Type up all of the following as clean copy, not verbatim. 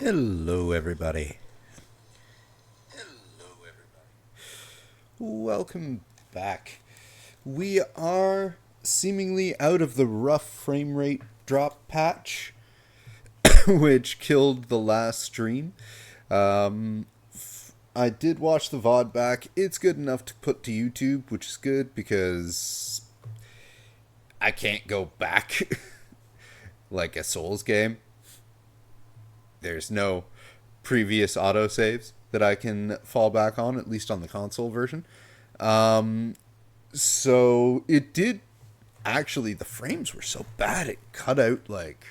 Hello, everybody. Welcome back. We are seemingly out of the rough frame rate drop patch, which killed the last stream. I did watch the VOD back. It's good enough to put to YouTube, which is good because I can't go back like a Souls game. There's no previous autosaves that I can fall back on, at least on the console version. So it did, actually, the frames were so bad it cut out like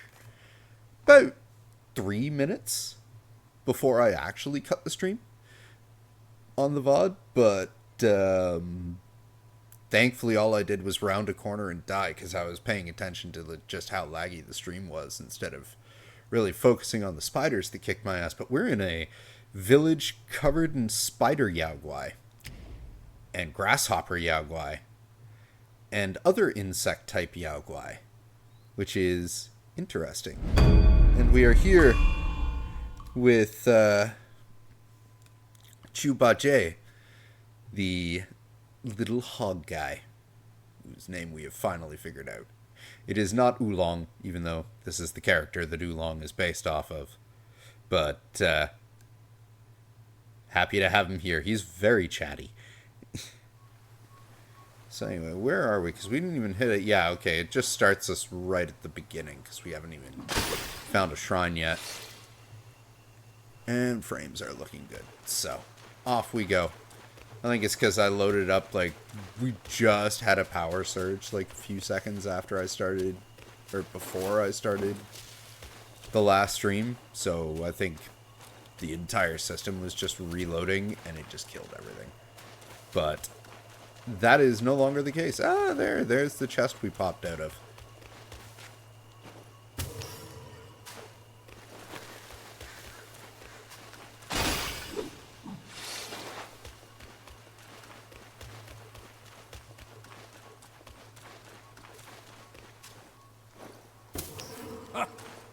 about 3 minutes before I actually cut the stream on the VOD. But thankfully all I did was round a corner and die because I was paying attention to just how laggy the stream was instead of really focusing on the spiders that kicked my ass. But we're in a village covered in spider yaogwai and grasshopper yaogwai and other insect type yaogwai, which is interesting. And we are here with Chubaje, the little hog guy, whose name we have finally figured out. It is not Oolong, even though this is the character that Oolong is based off of. But happy to have him here. He's very chatty. So anyway, where are we? Because we didn't even hit it. Yeah, okay, it just starts us right at the beginning because we haven't even found a shrine yet. And frames are looking good. So, off we go. I think it's because I loaded up, like, we just had a power surge, like, a few seconds after I started, or before I started the last stream. So I think the entire system was just reloading, and it just killed everything. But that is no longer the case. Ah, there's the chest we popped out of.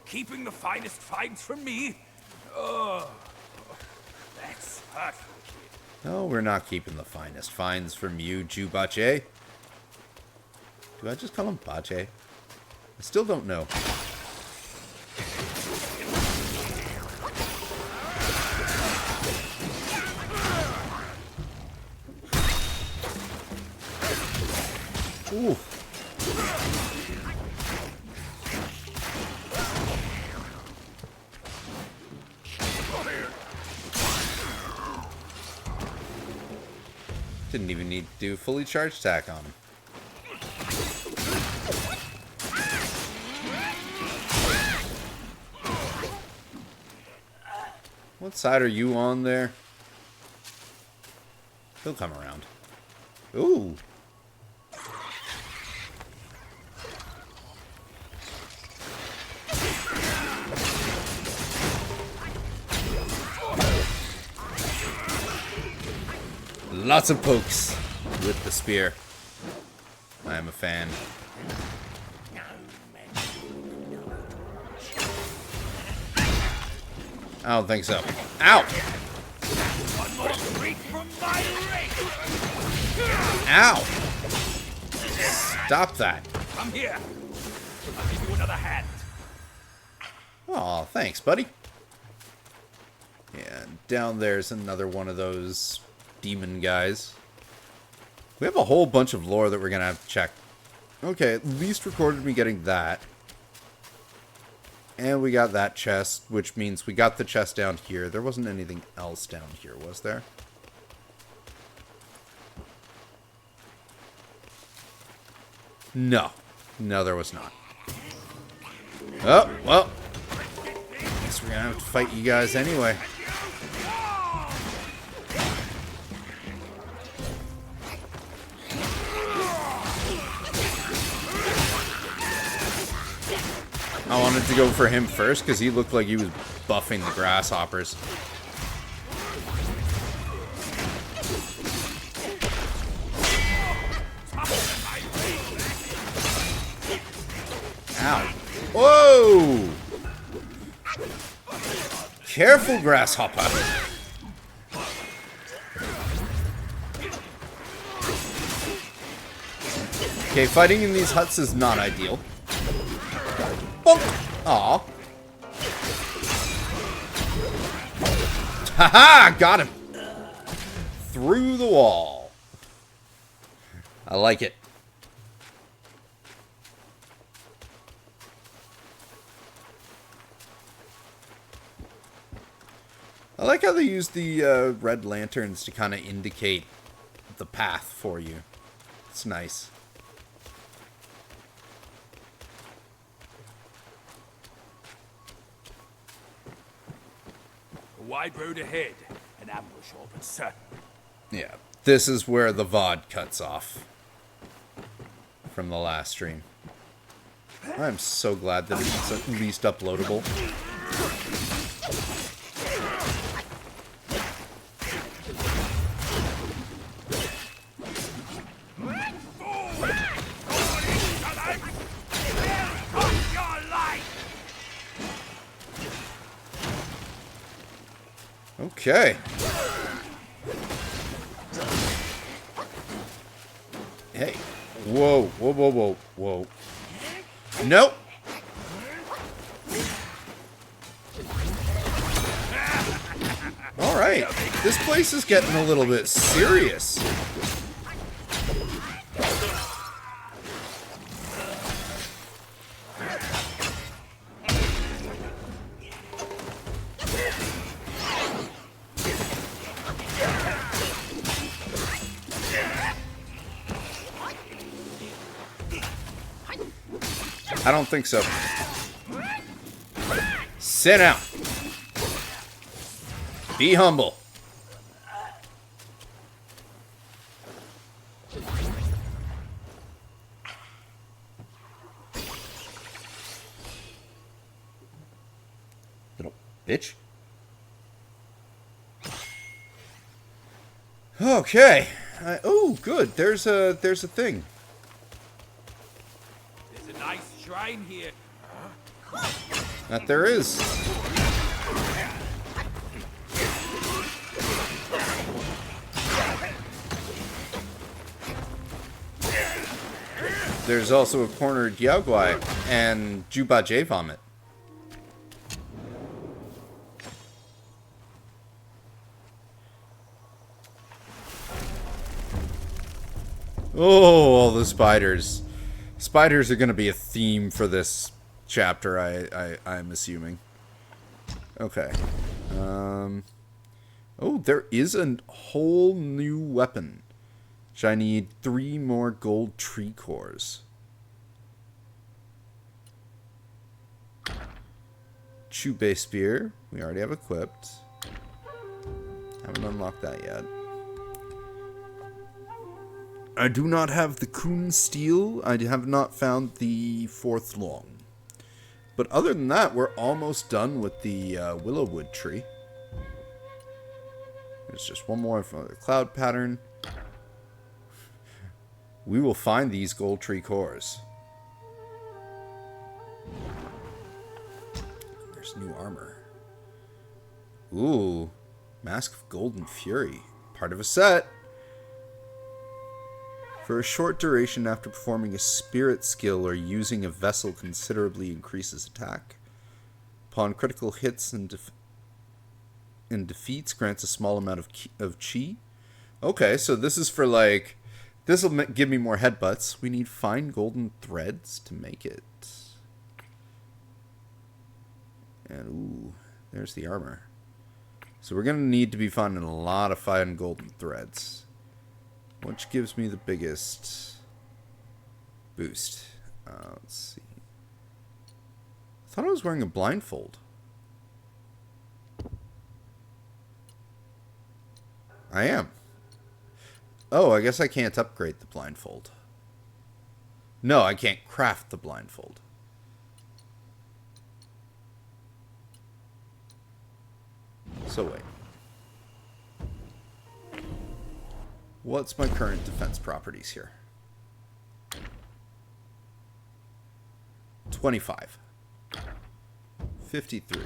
Keeping the finest finds from me? Oh, that's hurtful, kid. No, we're not keeping the finest finds from you, Jubache. Do I just call him Bache? I still don't know. Ooh. Didn't even need to do fully charged attack on him. What side are you on there? He'll come around. Ooh. Lots of pokes with the spear. I am a fan. I don't think so. Ow! Ow! Stop that. Come here. I'll give you another hand. Aw, thanks, buddy. And down there's another one of those demon guys. We have a whole bunch of lore that we're gonna have to check. Okay, at least recorded me getting that. And we got that chest, which means we got the chest down here. There wasn't anything else down here, was there? No. No, there was not. Oh, well. Guess we're gonna have to fight you guys anyway. I wanted to go for him first because he looked like he was buffing the grasshoppers. Ow. Whoa! Careful, grasshopper. Okay, fighting in these huts is not ideal. Bonk! Aw. Haha! Got him! Through the wall. I like it. I like how they use the red lanterns to kind of indicate the path for you. It's nice. A wide road ahead. An ambush open, sir. Yeah, this is where the VOD cuts off from the last stream. I'm so glad that it's at least uploadable. Okay. Hey. Whoa, whoa, whoa, whoa, whoa. Nope. Alright. This place is getting a little bit serious. I don't think so. Sit down. Be humble. Little bitch. Okay. Oh, good. There's a thing. There's a nice shrine here. That there is. There's also a cornered Yaogwai and Juba J Vomit. Oh, all the spiders. Spiders are going to be a theme for this chapter, I'm assuming. Okay. Oh, there is a whole new weapon. Which I need 3 more gold tree cores. Chube Spear. We already have equipped. Haven't unlocked that yet. I do not have the Kun Steel. I have not found the 4th Long. But other than that, we're almost done with the Willowwood tree. There's just one more for the cloud pattern. We will find these gold tree cores. There's new armor. Ooh. Mask of Golden Fury. Part of a set. For a short duration after performing a spirit skill or using a vessel considerably increases attack. Upon critical hits and defeats grants a small amount of chi. Okay, so this is for like... This will give me more headbutts. We need fine golden threads to make it. And ooh, there's the armor. So we're going to need to be finding a lot of fine golden threads. Which gives me the biggest boost. Let's see. I thought I was wearing a blindfold. I am. Oh, I guess I can't upgrade the blindfold. No, I can't craft the blindfold. So wait. What's my current defense properties here? 25. 53.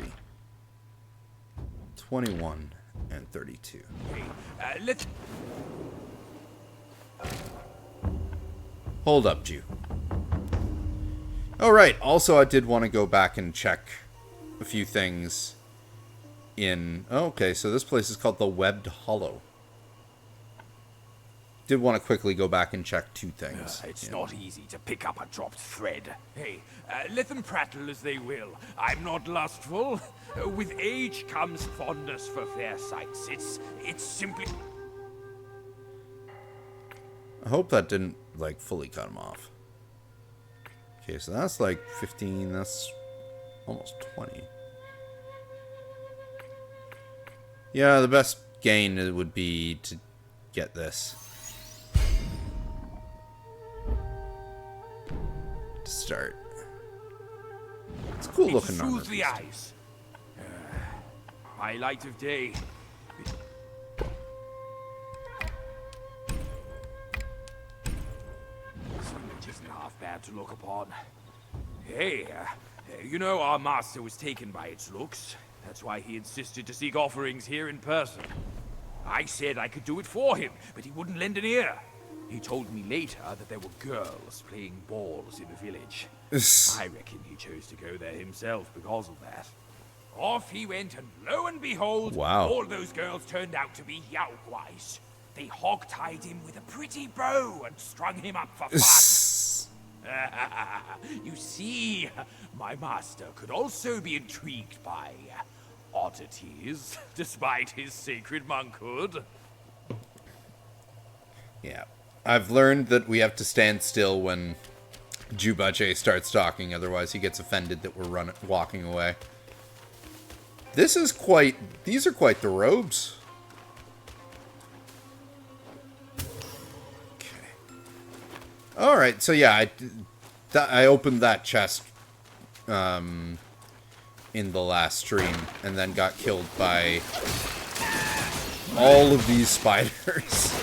21 and 32. Hey, let's... Hold up, Jew. Alright, also I did want to go back and check a few things in... Oh, okay, so this place is called the Webbed Hollow. Did want to quickly go back and check two things. It's not easy to pick up a dropped thread. Hey, let them prattle as they will. I'm not lustful. With age comes fondness for fair sights. It's simply... I hope that didn't, like, fully cut him off. Okay, so that's like 15, that's almost 20. Yeah, the best gain would be to get this. To start. It's a cool looking armor. Soothes the eyes. My light of day. It isn't half bad to look upon. Hey, you know our master was taken by its looks. That's why he insisted to seek offerings here in person. I said I could do it for him, but he wouldn't lend an ear. He told me later that there were girls playing balls in the village. I reckon he chose to go there himself because of that. Off he went, and lo and behold, wow. All those girls turned out to be Yaoguais. They hog-tied him with a pretty bow and strung him up for fun. You see, my master could also be intrigued by oddities, despite his sacred monkhood. Yeah. I've learned that we have to stand still when Jubache starts talking, otherwise he gets offended that we're walking away. These are quite the robes. Okay. Alright, so yeah, I opened that chest in the last stream, and then got killed by all of these spiders.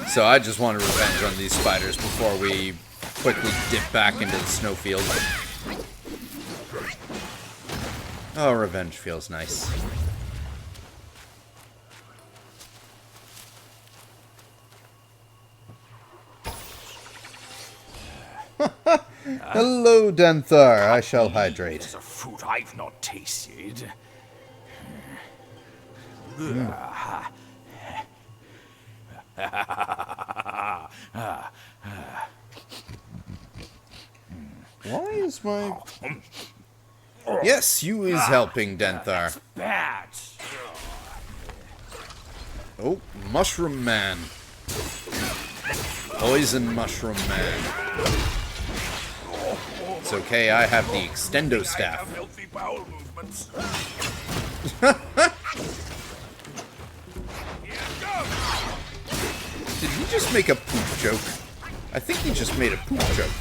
So I just wanted revenge on these spiders before we quickly dip back into the snowfield. Oh, revenge feels nice. Hello, Denthar. I shall hydrate. There's a fruit I've not tasted. Why is my... Yes, you is helping, Denthar. Bad. Oh, Mushroom Man. Poison Mushroom Man. It's okay, I have the extendo staff. Healthy bowel movements. Did he just make a poop joke? I think he just made a poop joke.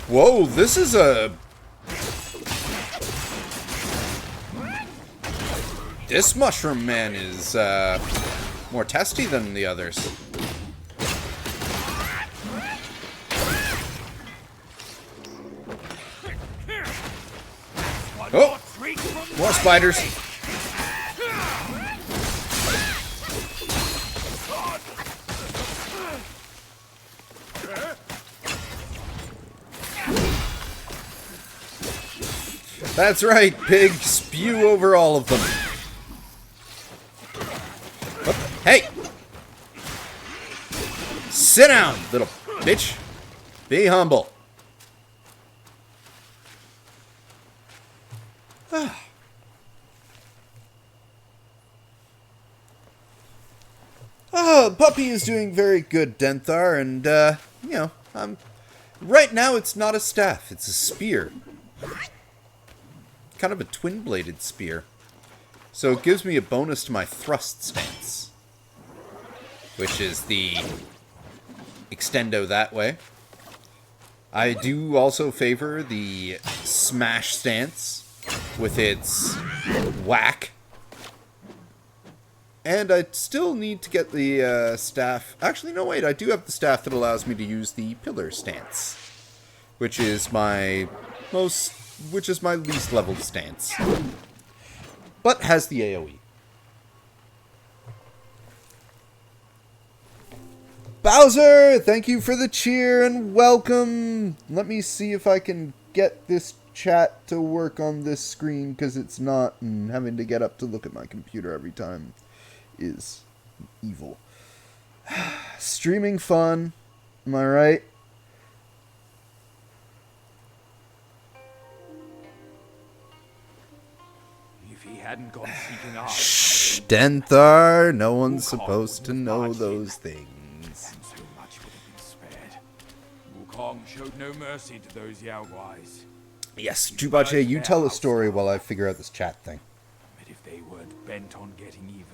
Whoa, this is a... This Mushroom Man is, more testy than the others. Oh! More spiders! That's right, pig. Spew over all of them. Oh, hey! Sit down, little bitch. Be humble. Oh, puppy is doing very good, Denthar, and, you know, right now it's not a staff, it's a spear. Kind of a twin-bladed spear. So it gives me a bonus to my thrust stance, which is the extendo that way. I do also favor the smash stance with its whack. And I still need to get the staff. Actually, no, wait. I do have the staff that allows me to use the pillar stance, which is my least leveled stance, but has the AOE. Bowser, thank you for the cheer and welcome. Let me see if I can get this chat to work on this screen, because it's not, and having to get up to look at my computer every time is evil. Streaming fun, am I right? If he hadn't gone seeking out... Shh, Denthar, no one's supposed to know those things. And so much would have been spared. Wukong showed no mercy to those Yaoguais. Yes, Jubache, you tell a story while I figure out this chat thing. But if they weren't bent on getting even,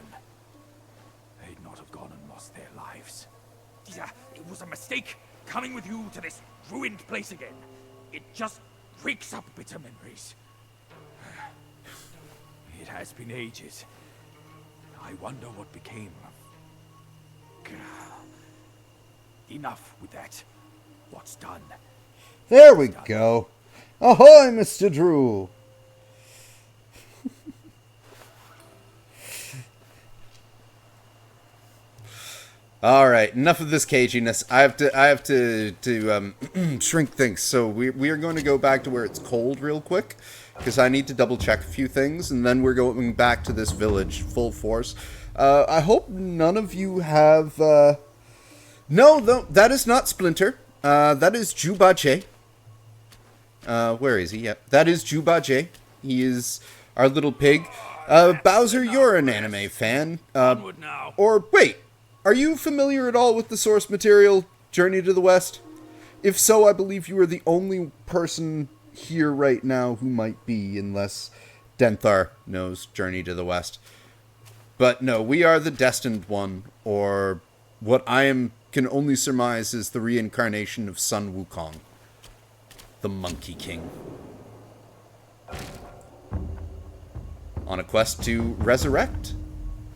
they'd not have gone and lost their lives. Yeah, it was a mistake coming with you to this ruined place again. It just wakes up bitter memories. It has been ages. I wonder what became of... Enough with that. What's done? There we go. Ahoy, Mr. Drew. All right, enough of this caginess. I have to shrink things. So we are going to go back to where it's cold real quick, because I need to double check a few things, and then we're going back to this village full force. I hope none of you have. No, that is not Splinter. That is Jubache. Where is he? Yep, that is Jubache. He is our little pig. Bowser, you're an anime fan. Or wait. Are you familiar at all with the source material, Journey to the West? If so, I believe you are the only person here right now who might be, unless Denthar knows Journey to the West. But no, we are the Destined One, or what can only surmise is the reincarnation of Sun Wukong, the Monkey King. On a quest to resurrect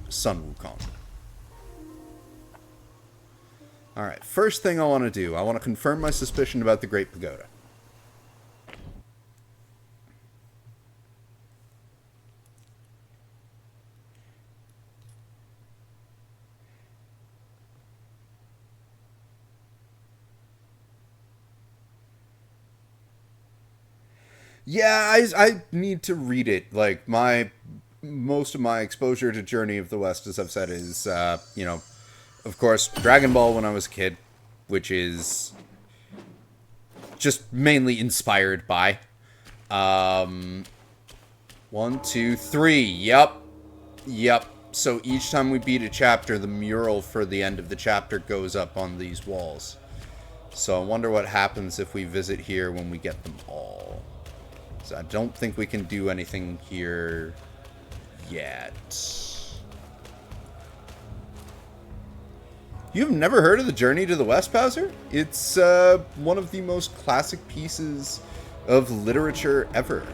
Sun Wukong. Alright, first thing I want to do, I want to confirm my suspicion about the Great Pagoda. Yeah, I need to read it. Like, most of my exposure to Journey of the West, as I've said, is, of course, Dragon Ball when I was a kid, which is just mainly inspired by. 1, 2, 3. Yep. So each time we beat a chapter, the mural for the end of the chapter goes up on these walls. So I wonder what happens if we visit here when we get them all. So I don't think we can do anything here yet. You've never heard of the Journey to the West, Bowser? It's one of the most classic pieces of literature ever.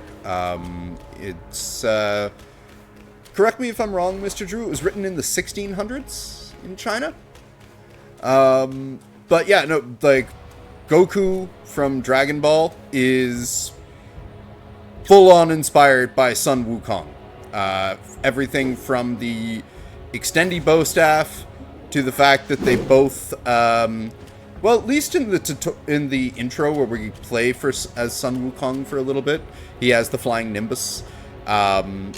It's correct me if I'm wrong, Mr. Drew. It was written in the 1600s in China. But yeah, no, like Goku from Dragon Ball is full-on inspired by Sun Wukong. Everything from the extendy bow staff to the fact that they both, well, at least in the intro where we play as Sun Wukong for a little bit, he has the flying Nimbus. I'm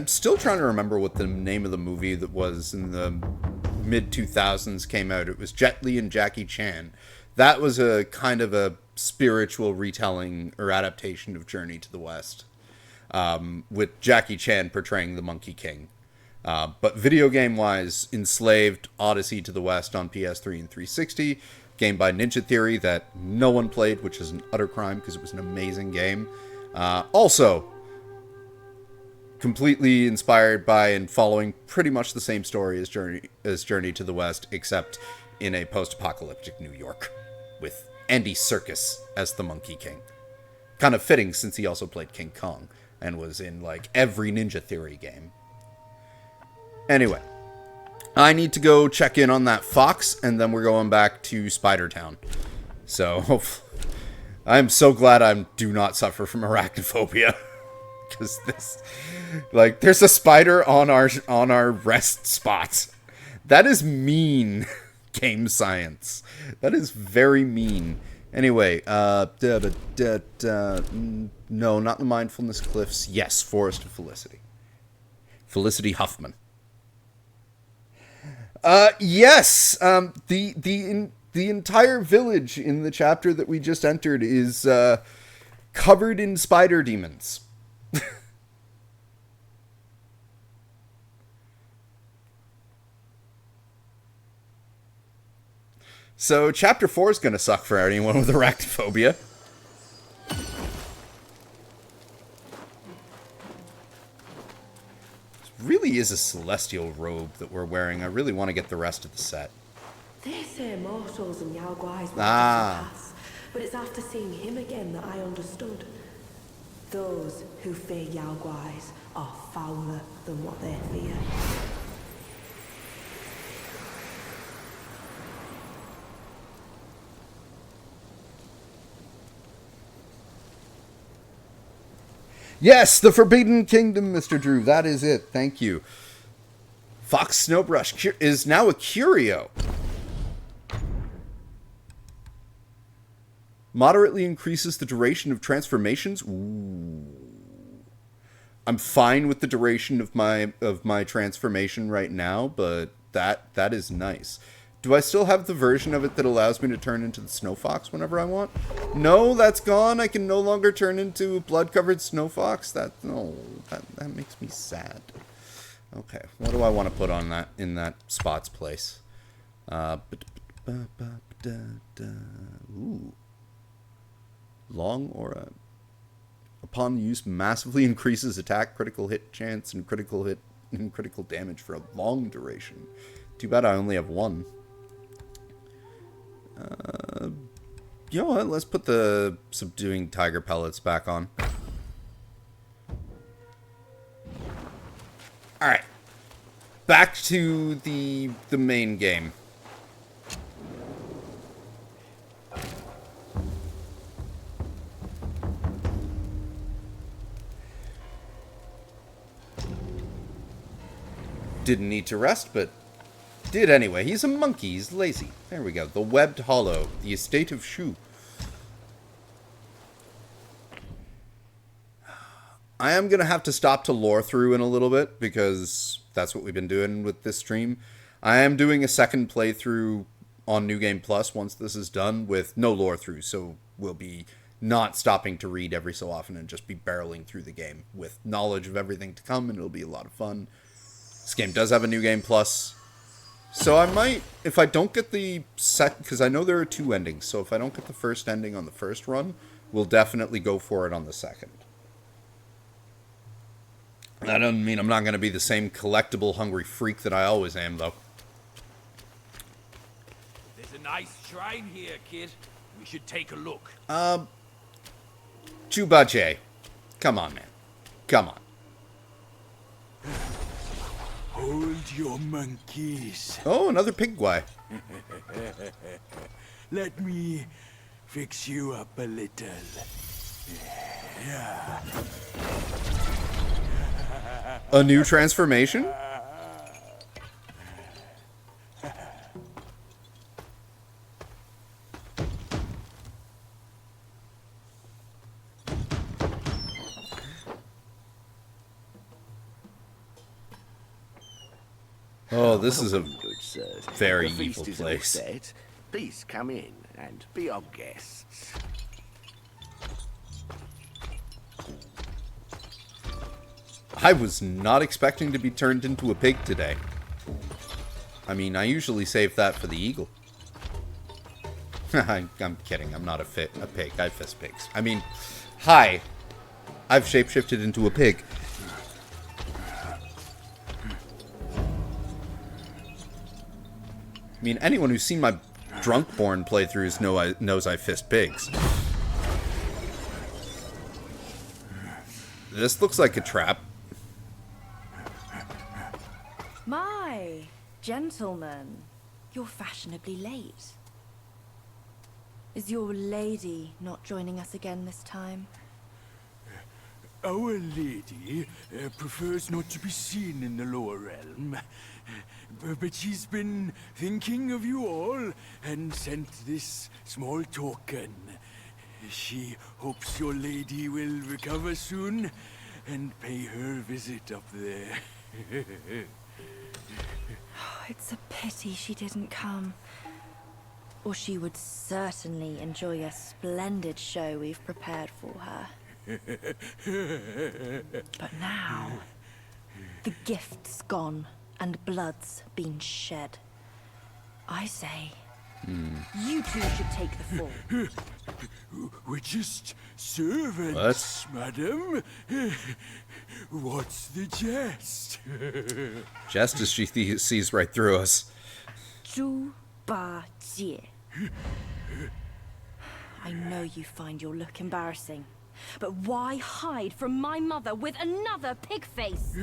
still trying to remember what the name of the movie that was in the mid-2000s came out. It was Jet Li and Jackie Chan. That was a kind of a spiritual retelling or adaptation of Journey to the West, with Jackie Chan portraying the Monkey King. But video game-wise, Enslaved, Odyssey to the West on PS3 and 360, game by Ninja Theory that no one played, which is an utter crime because it was an amazing game. Also, completely inspired by and following pretty much the same story as Journey to the West, except in a post-apocalyptic New York, with Andy Serkis as the Monkey King. Kind of fitting since he also played King Kong and was in like every Ninja Theory game. Anyway, I need to go check in on that fox, and then we're going back to Spider Town. So, I'm so glad I do not suffer from arachnophobia. Because this, like, there's a spider on our rest spots. That is mean, game science. That is very mean. Anyway, no, not the Mindfulness Cliffs. Yes, Forest of Felicity. Felicity Huffman. Yes, the entire village in the chapter that we just entered is covered in spider demons. So chapter 4 is going to suck for anyone with arachnophobia. Really is a celestial robe that we're wearing. I really want to get the rest of the set. They say mortals and Yao Guais will pass, but it's after seeing him again that I understood. Those who fear Yao Guais are fouler than what they fear. Yes, the Forbidden Kingdom, Mr. Drew. That is it. Thank you. Fox Snowbrush is now a curio. Moderately increases the duration of transformations. Ooh. I'm fine with the duration of my transformation right now, but that is nice. Do I still have the version of it that allows me to turn into the Snow Fox whenever I want? No, that's gone. I can no longer turn into a blood-covered Snow Fox. That makes me sad. Okay, what do I want to put on that in that spot's place? Ooh. Long aura. Upon use, massively increases attack, critical hit chance, and critical damage for a long duration. Too bad I only have one. You know what? Let's put the subduing tiger pellets back on. Alright. Back to the main game. Didn't need to rest, but did anyway. He's a monkey. He's lazy. There we go. The Webbed Hollow. The Estate of Shu. I am going to have to stop to lore through in a little bit, because that's what we've been doing with this stream. I am doing a second playthrough on New Game Plus once this is done with no lore through, so we'll be not stopping to read every so often and just be barreling through the game with knowledge of everything to come, and it'll be a lot of fun. This game does have a New Game Plus. So I might, if I don't get the set, because I know there are 2 endings, so if I don't get the first ending on the first run, we'll definitely go for it on the second. That doesn't mean I'm not going to be the same collectible hungry freak that I always am, though. There's a nice shrine here, kid. We should take a look. Chubache. Come on, man. Come on. Hold your monkeys. Oh, another pig guy. Let me fix you up a little. Yeah. A new transformation? Oh, this is a Good sirs. very The feast evil is all place. set. Please come in and be our guests. I was not expecting to be turned into a pig today. I mean, I usually save that for the eagle. I'm kidding. I'm not a pig. I fist pigs. I mean, hi. I've shapeshifted into a pig. I mean, anyone who's seen my Drunkborn playthroughs knows I fist pigs. This looks like a trap. My Why, gentlemen, you're fashionably late. Is your lady not joining us again this time? Our lady prefers not to be seen in the lower realm. But she's been thinking of you all and sent this small token. She hopes your lady will recover soon and pay her visit up there. It's a pity she didn't come. Or she would certainly enjoy a splendid show we've prepared for her. But now, the gift's gone and blood's been shed. I say, you two should take the fall. We're just servants, madam. What's the jest? Just as she sees right through us. 猪八戒. I know you find your look embarrassing, but why hide from my mother with another pig face?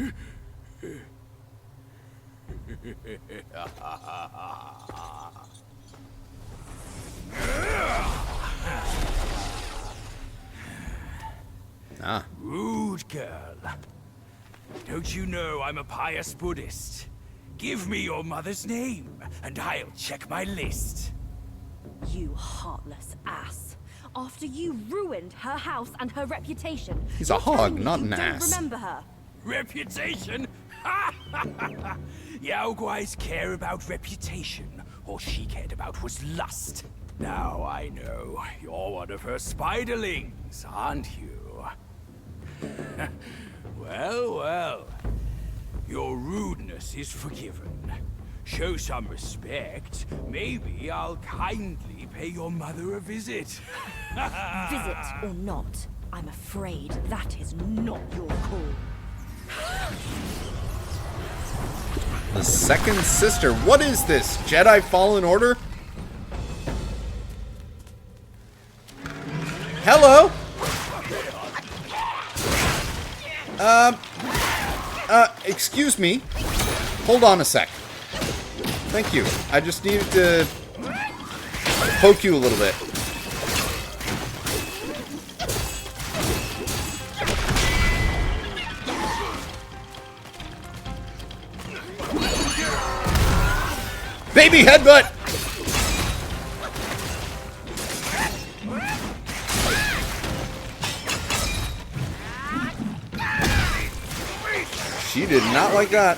Rude girl. Don't you know I'm a pious Buddhist? Give me your mother's name, and I'll check my list. You heartless ass. After you ruined her house and her reputation, He's a you're telling hog, me not you an don't ass. remember her. Reputation? Yao Guai's care about reputation. All she cared about was lust. Now I know. You're one of her spiderlings, aren't you? Well, well. Your rudeness is forgiven. Show some respect. Maybe I'll kindly pay your mother a visit. Visit or not, I'm afraid that is not your call. The second sister. What is this? Jedi Fallen Order? Hello? Excuse me. Hold on a sec. Thank you. I just needed to poke you a little bit. Baby headbutt! She did not like that.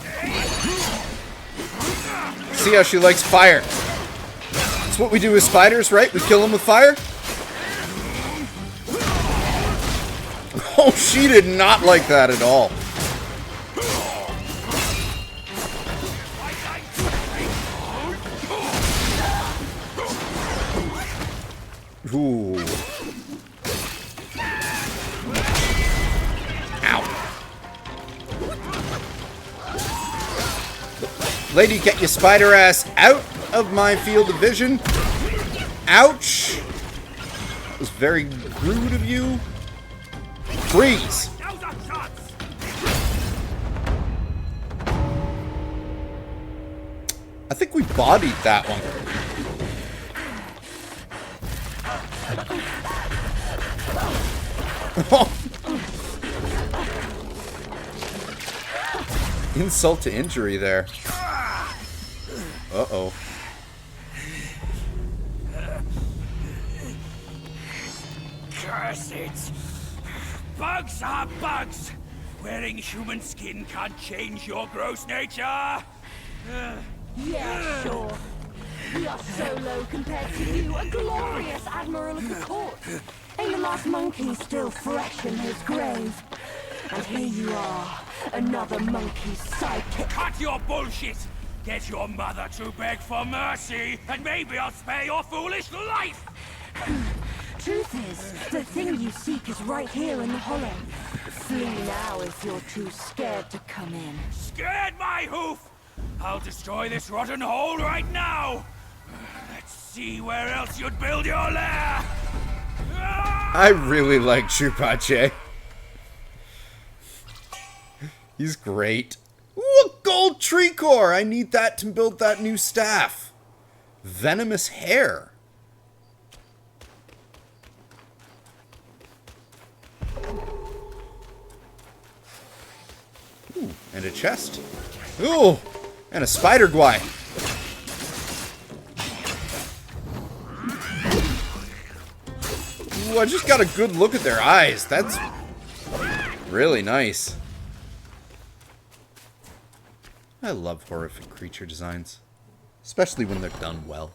See how she likes fire. That's what we do with spiders, right? We kill them with fire? Oh, she did not like that at all. Ooh. Ow. Lady, get your spider ass out of my field of vision. Ouch. That was very rude of you. Freeze. I think we bodied that one. Insult to injury there. Uh-oh. Curse it! Bugs are bugs! Wearing human skin can't change your gross nature! Yeah, sure. We are so low compared to you, a glorious admiral of the court. Ain't the last monkey still fresh in his grave? And here you are, another monkey's sidekick. Cut your bullshit! Get your mother to beg for mercy, and maybe I'll spare your foolish life! Truth is, the thing you seek is right here in the hollow. Flee now if you're too scared to come in. Scared my hoof! I'll destroy this rotten hole right now! Let's see where else you'd build your lair! I really like Chupache. He's great. Whoop! gold tree core! I need that to build that new staff. Venomous hair. Ooh, and a chest. Ooh, and a spider guy. Ooh, I just got a good look at their eyes. That's really nice. I love horrific creature designs, especially when they're done well.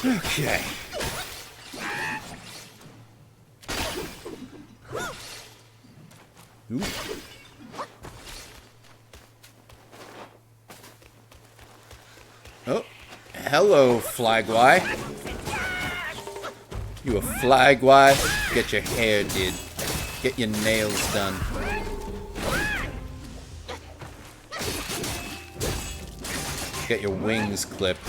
Okay. Ooh. Oh, hello, Flagwy. You a Flagwy? Get your hair did. Get your nails done. Get your wings clipped.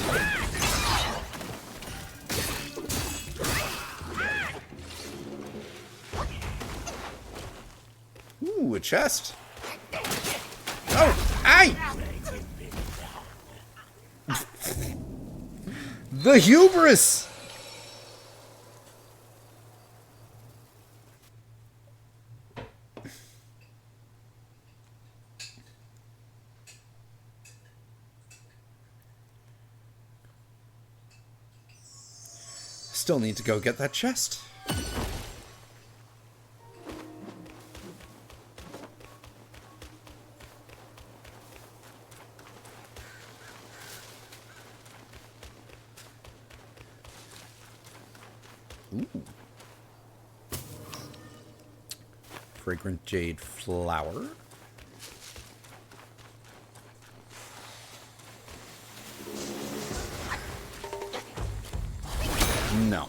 Ooh, a chest. Oh, aye! The hubris! Still need to go get that chest. Ooh. Fragrant jade flower. No.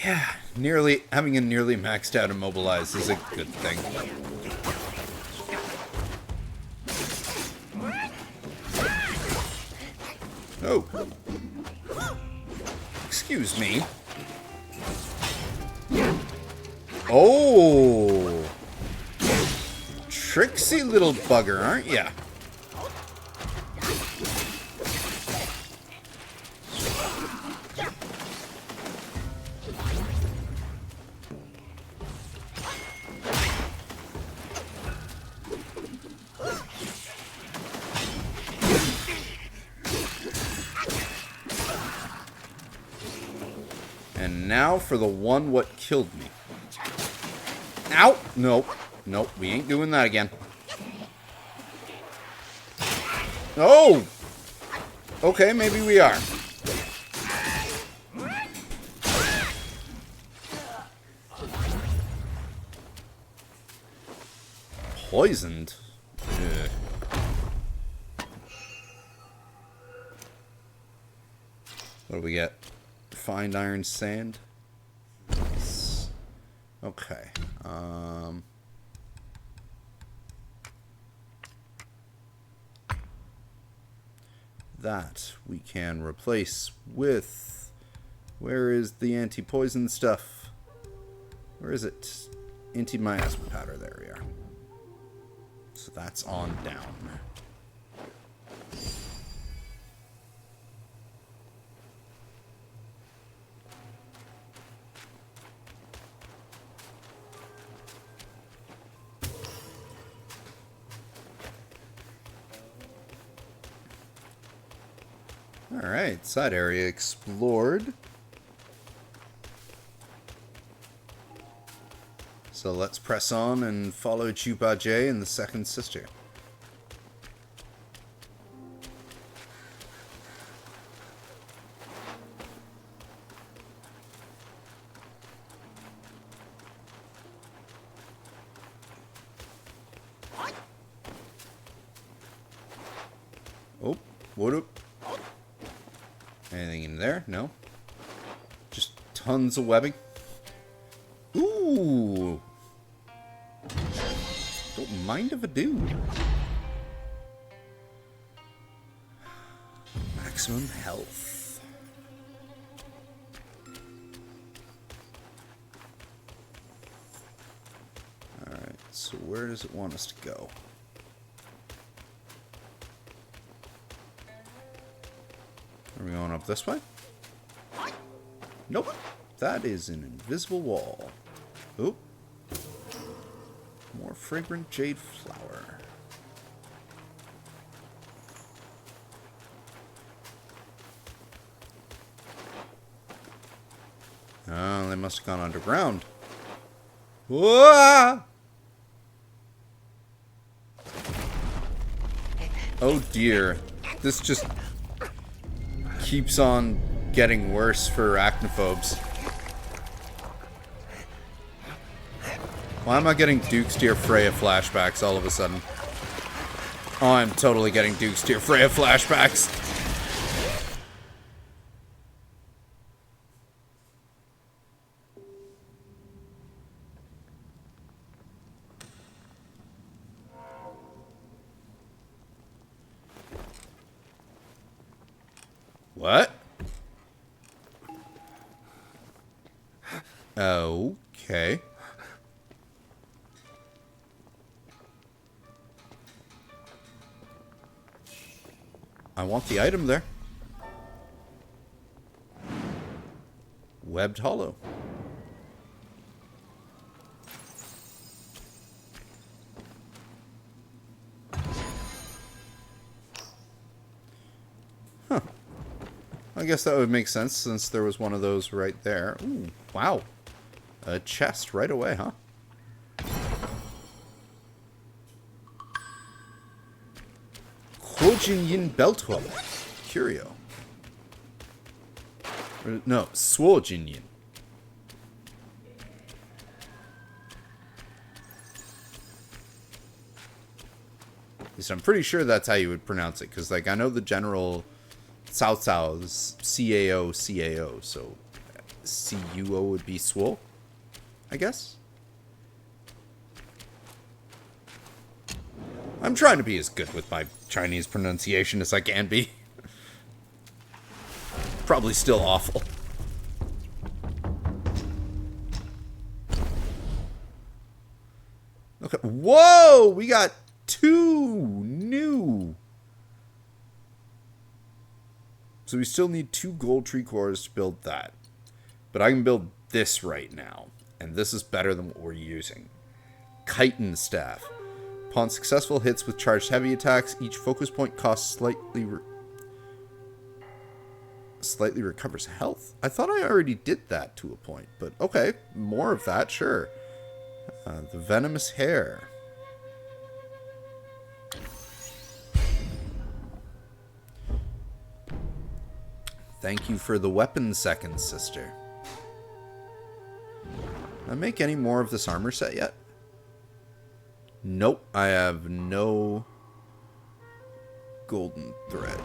Yeah, having a nearly maxed out immobilize is a good thing. Oh. Excuse me. Oh. Tricksy little bugger, aren't ya? And now for the one what killed me. Ow! Nope. Nope, we ain't doing that again. Oh! Okay, maybe we are. Poisoned? Ugh. What do we get? Refined iron sand? Nice. Okay. That we can replace with... Where is the anti-poison stuff? Where is it? Anti-miasma powder. There we are. So that's on down. Alright, side area explored. So let's press on and follow Chupa J and the second sister. Oh, what up? Anything in there? No. Just tons of webbing. Ooh. Don't mind if I do. Maximum health. Alright, so where does it want us to go? Are we going up this way? Nope. That is an invisible wall. Oop. More fragrant jade flower. Oh, they must have gone underground. Whoa! Oh dear. This just keeps on getting worse for arachnophobes. Why am I getting Duke's Dear Freya flashbacks all of a sudden? Oh, I'm totally getting Duke's Dear Freya flashbacks. What? Okay. I want the item there. Webbed hollow. Huh. I guess that would make sense since there was one of those right there. Ooh, wow. A chest right away, huh? Kwojin Yin Beltwell. Curio. No, Swojin Yin. At least I'm pretty sure that's how you would pronounce it, because like I know the general Cao Cao is CAO, CAO, so CUO would be Swol, I guess. I'm trying to be as good with my Chinese pronunciation as I can be. Probably still awful. Okay. Whoa! We got 2 new. So we still need 2 gold tree cores to build that. But I can build this right now. And this is better than what we're using. Chitin Staff. Upon successful hits with charged heavy attacks, each focus point costs slightly recovers health. I thought I already did that to a point, but okay, more of that, sure. The venomous hair. Thank you for the weapon seconds, sister. Did I make any more of this armor set yet? Nope, I have no golden thread.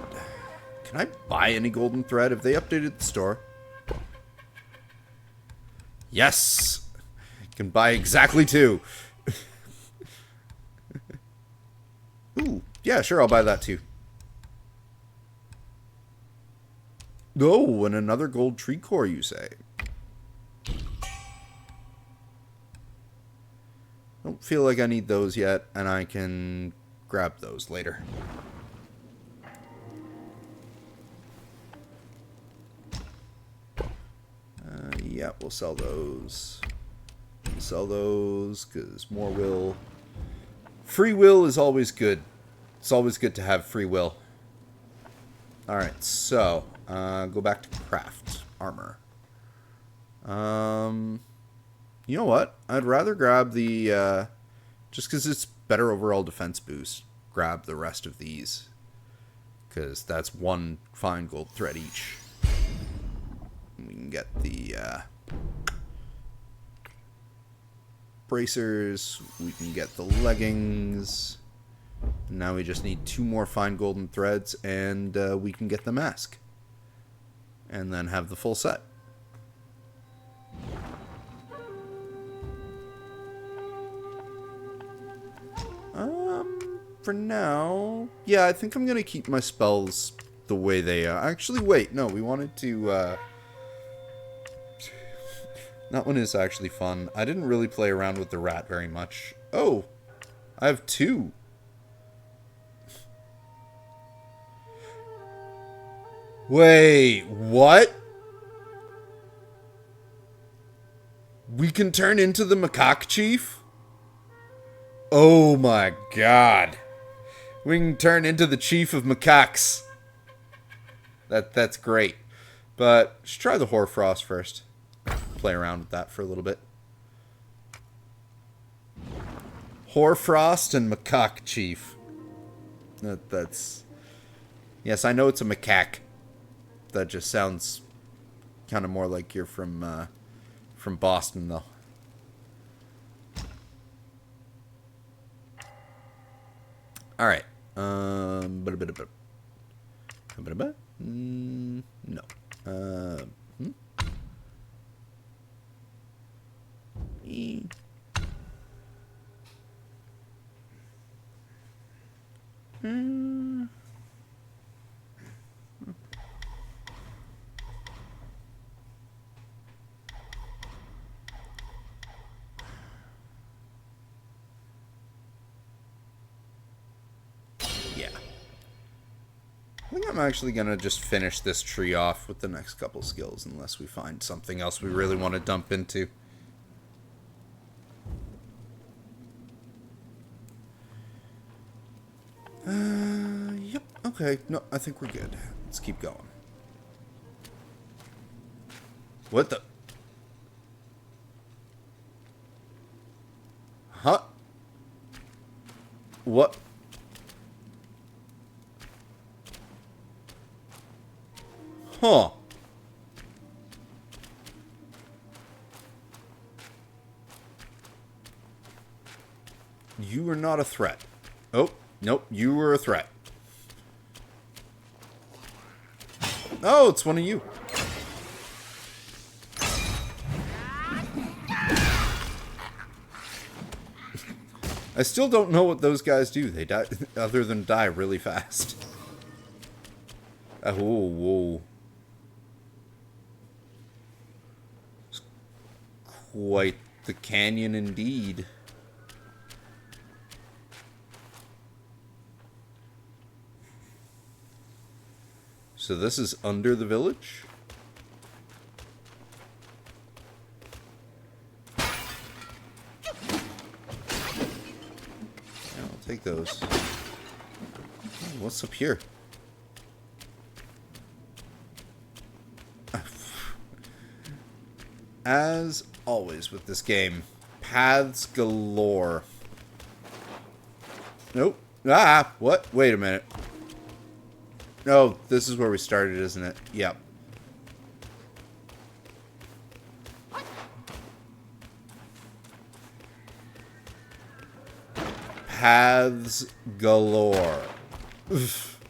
Can I buy any golden thread? Have they updated the store? Yes! Can buy exactly 2. Ooh, yeah, sure, I'll buy that too. Oh, and another gold tree core, you say? Don't feel like I need those yet, and I can grab those later. Yeah, we'll sell those. We'll sell those, because more will. Free will is always good. It's always good to have free will. Alright, so, go back to craft. Armor. You know what? I'd rather grab the, just because it's better overall defense boost, grab the rest of these. Because that's 1 fine gold thread each. We can get the bracers. We can get the leggings. Now we just need 2 more fine golden threads, and we can get the mask. And then have the full set. for now, yeah, I think I'm going to keep my spells the way they are. Actually, wait, no, we wanted to, that one is actually fun. I didn't really play around with the rat very much. Oh, I have 2. Wait, what? We can turn into the macaque chief? Oh my god. We can turn into the chief of macaques. That's great. But let's try the Hoarfrost first. Play around with that for a little bit. Hoarfrost and macaque chief. That's... Yes, I know it's a macaque. That just sounds kind of more like you're from Boston, though. All right. No. E. Yeah. I think I'm actually going to just finish this tree off with the next couple skills unless we find something else we really want to dump into. Yep. Okay. No, I think we're good. Let's keep going. What the? Huh? What? Huh. You are not a threat. Oh, nope, you were a threat. Oh, it's one of you. I still don't know what those guys do. They die, other than die really fast. Oh, whoa. It's quite the canyon indeed. So this is under the village? I'll take those. Oh, what's up here? As always with this game, paths galore. Nope. Ah, what? Wait a minute. Oh, this is where we started, isn't it? Yep. Paths galore. Oof.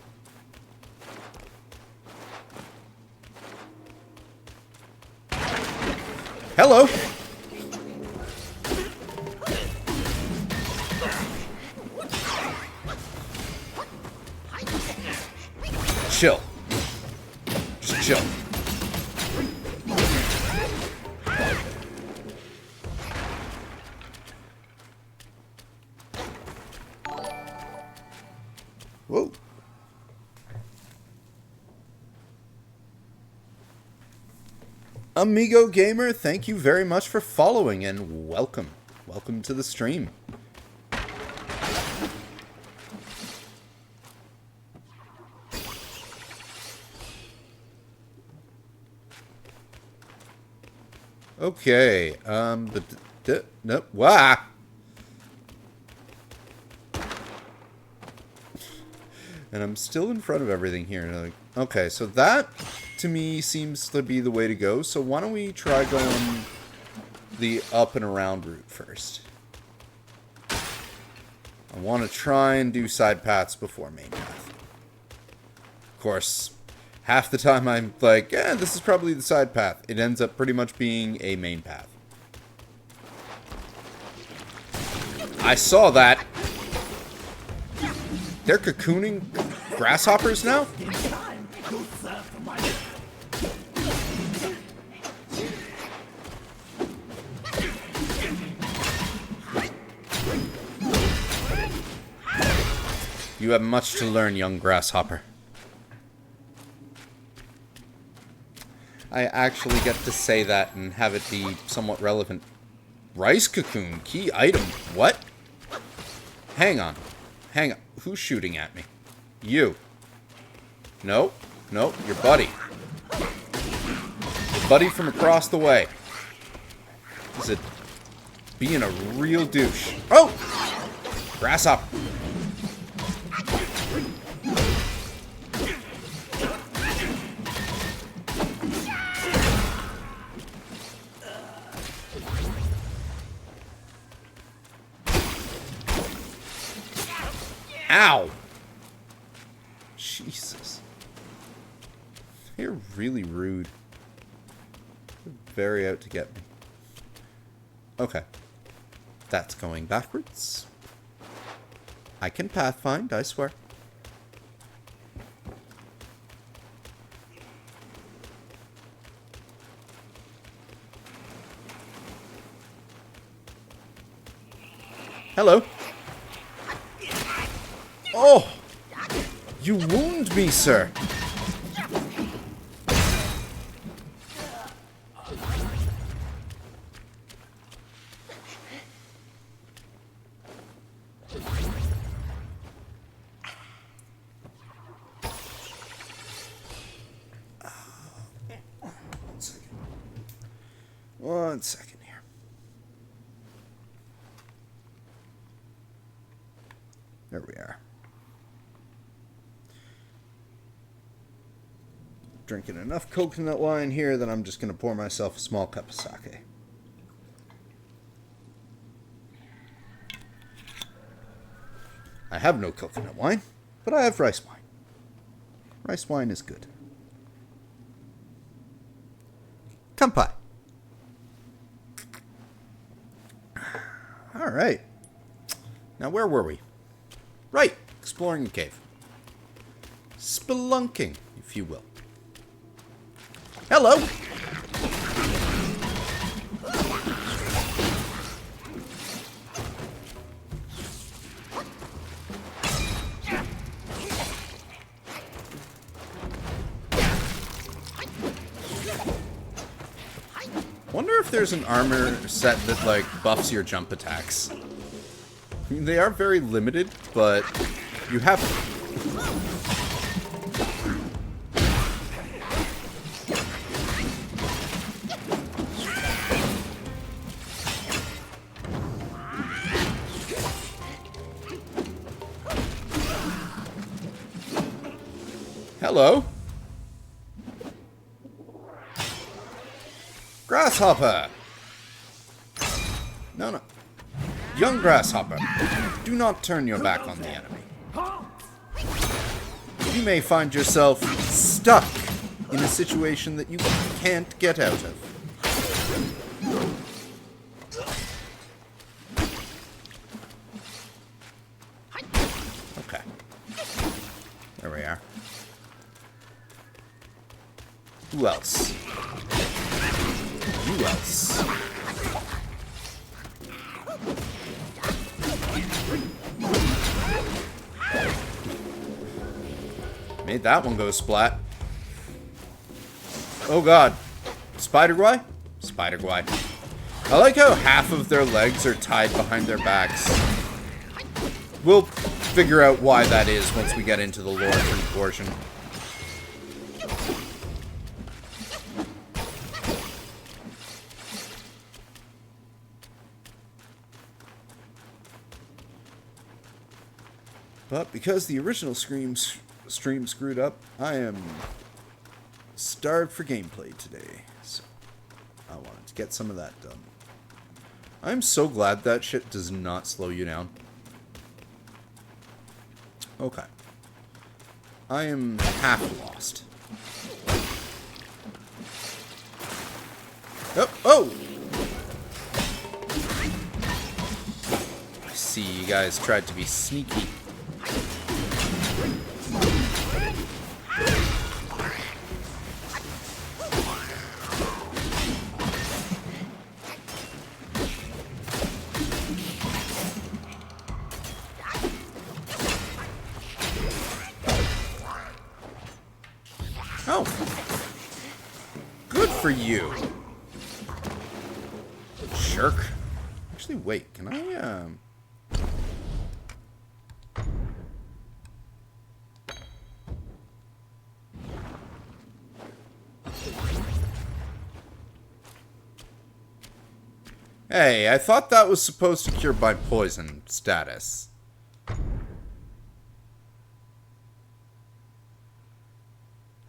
Hello. Chill. Just chill. Whoa. Amigo Gamer, thank you very much for following and welcome. Welcome to the stream. Okay, but nope. Wah! And I'm still in front of everything here. Like, okay, so that to me seems to be the way to go. So why don't we try going the up and around route first? I want to try and do side paths before main path. Of course, half the time I'm like, yeah, this is probably the side path. It ends up pretty much being a main path. I saw that. They're cocooning grasshoppers now? You have much to learn, young grasshopper. I actually get to say that and have it be somewhat relevant. Rice cocoon, key item. What? Hang on. Hang on. Who's shooting at me? You. No. No, your buddy. Your buddy from across the way. Is it being a real douche? Oh! Grasshopper. Ow! Jesus. You're really rude. You're very out to get me. Okay. That's going backwards. I can pathfind, I swear. Hello. Oh! You wound me, sir. One second here. There we are. Drinking enough coconut wine here that I'm just going to pour myself a small cup of sake. I have no coconut wine, but I have rice wine. Rice wine is good. Kampai. Alright. Now where were we? Right, exploring the cave. Spelunking, if you will. Hello! Wonder if there's an armor set that, like, buffs your jump attacks. I mean, they are very limited, but you have... Hello? Grasshopper! No. Young grasshopper, do not turn your back on the enemy. You may find yourself stuck in a situation that you can't get out of. Okay. There we are. Who else? Who else? Made that one go splat. Oh god. Spider guy? Spider guy. I like how half of their legs are tied behind their backs. We'll figure out why that is once we get into the lore portion. But because the original stream screwed up, I am starved for gameplay today. So I wanted to get some of that done. I'm so glad that shit does not slow you down. Okay. I am half lost. Oh! I see you guys tried to be sneaky. for you. Jerk. Actually, wait. Can I, Hey, I thought that was supposed to cure by poison status.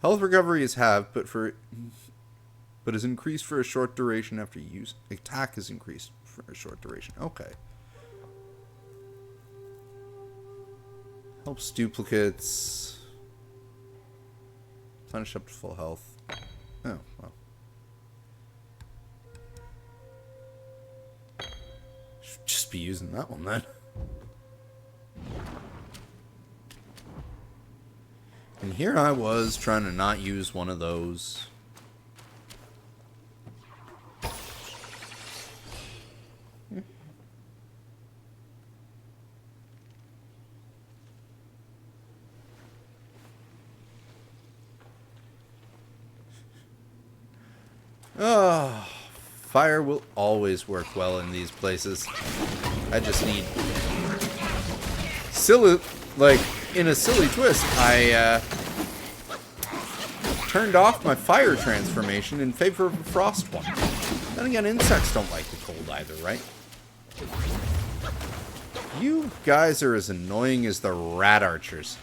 Health recovery is halved, but is increased for a short duration after use. Attack is increased for a short duration. Okay. Helps duplicates. Punish up to full health. Oh, well. Should just be using that one then. And here I was trying to not use one of those. Oh, fire will always work well in these places. I just need silly, like in a silly twist, I turned off my fire transformation in favor of a frost one. Then again, insects don't like the cold either, right? You guys are as annoying as the rat archers.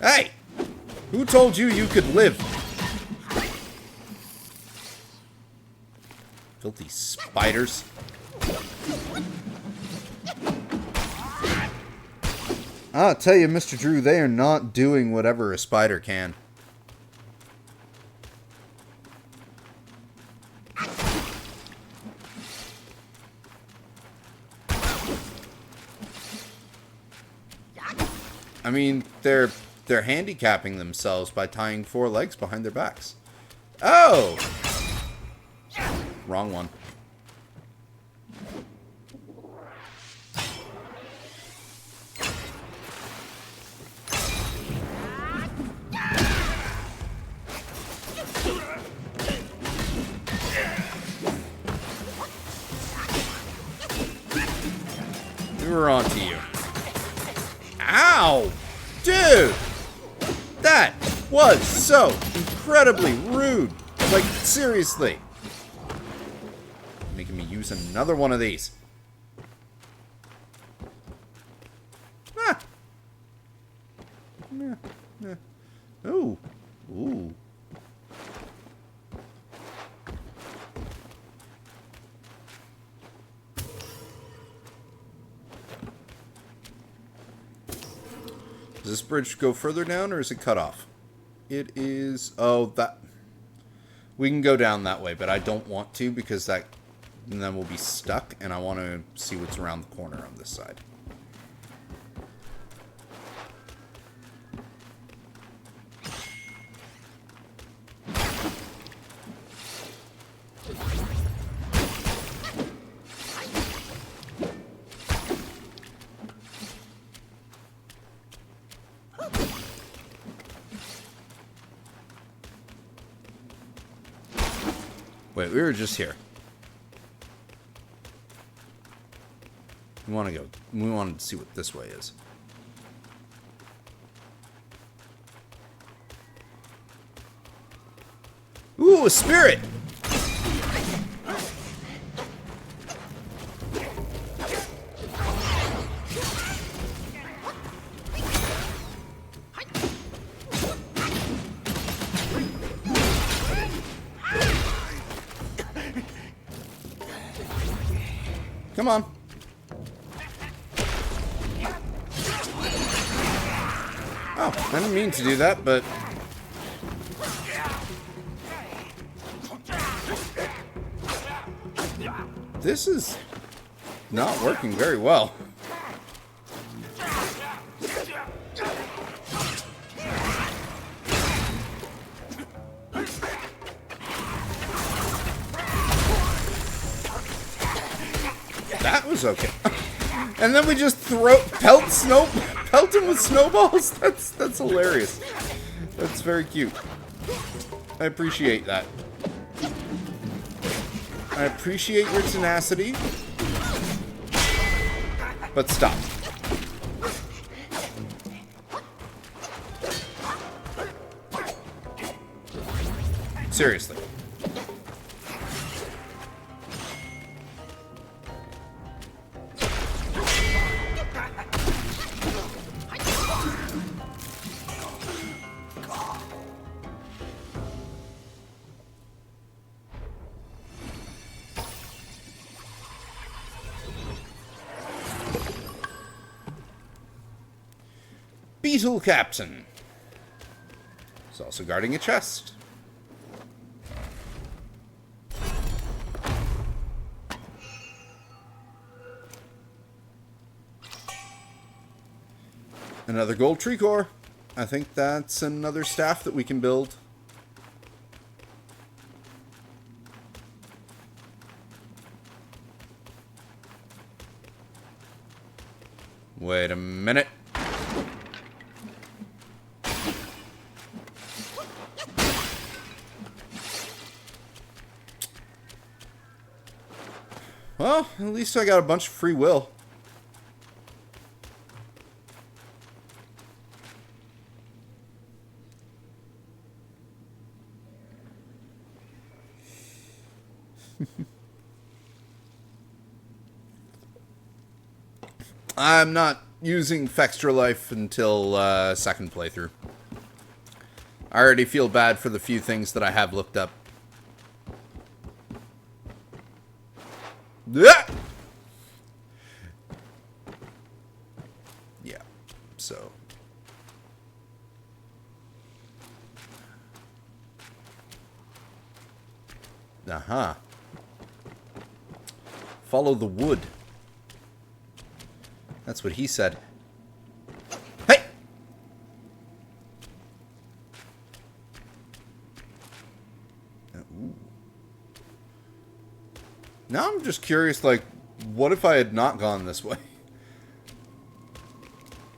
Hey! Who told you you could live? Filthy spiders. I'll tell you, Mr. Drew, they are not doing whatever a spider can. I mean, they're handicapping themselves by tying 4 legs behind their backs. Oh! Wrong one. We were on to you. Ow! Dude! That was so incredibly rude. Like, seriously. Making me use another one of these. Ah! Ooh. Ooh. Does this bridge go further down, or is it cut off? It is... Oh, that... We can go down that way, but I don't want to, because that... And then we'll be stuck, and I want to see what's around the corner on this side. Wait, we were just here. We want to go. We wanted to see what this way is. Ooh, a spirit! Come on. Oh, I didn't mean to do that, but... This is not working very well. was okay. And then we just pelt him with snowballs. That's hilarious. That's very cute. I appreciate that. I appreciate your tenacity. But stop. Seriously. Beetle Captain. He's also guarding a chest. Another gold tree core. I think that's another staff that we can build. Wait a minute. Well, at least I got a bunch of free will. I'm not using Fextra Life until second playthrough. I already feel bad for the few things that I have looked up. Yeah, so. Uh-huh. Follow the wood. That's what he said. Hey! Ooh. Now I'm just curious, like, what if I had not gone this way?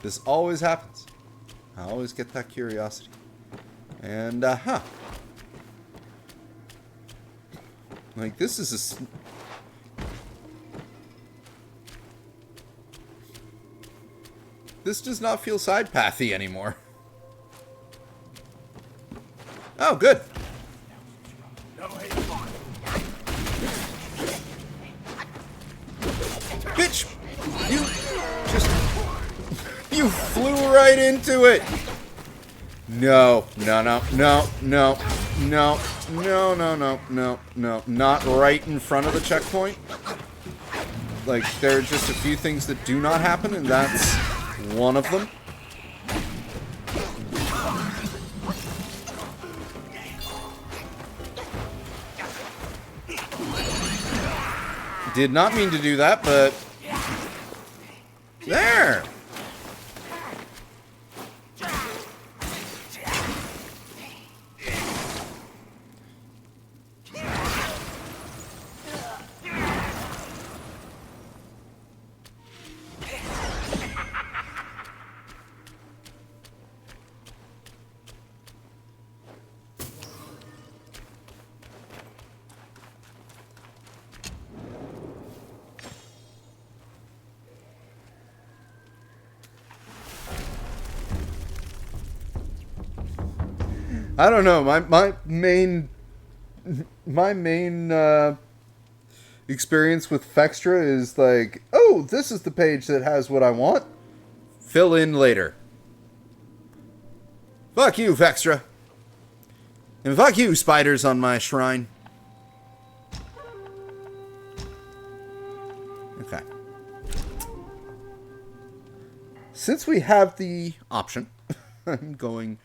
This always happens. I always get that curiosity. And, like, this is a... This does not feel side pathy anymore. Oh, good. Bitch! You flew right into it! No. Not right in front of the checkpoint. Like, there are just a few things that do not happen, and that's one of them. Did not mean to do that, but... There! I don't know. My main experience with Fextra is like, oh, this is the page that has what I want. Fill in later. Fuck you, Fextra. And fuck you, spiders on my shrine. Okay. Since we have the option, I'm going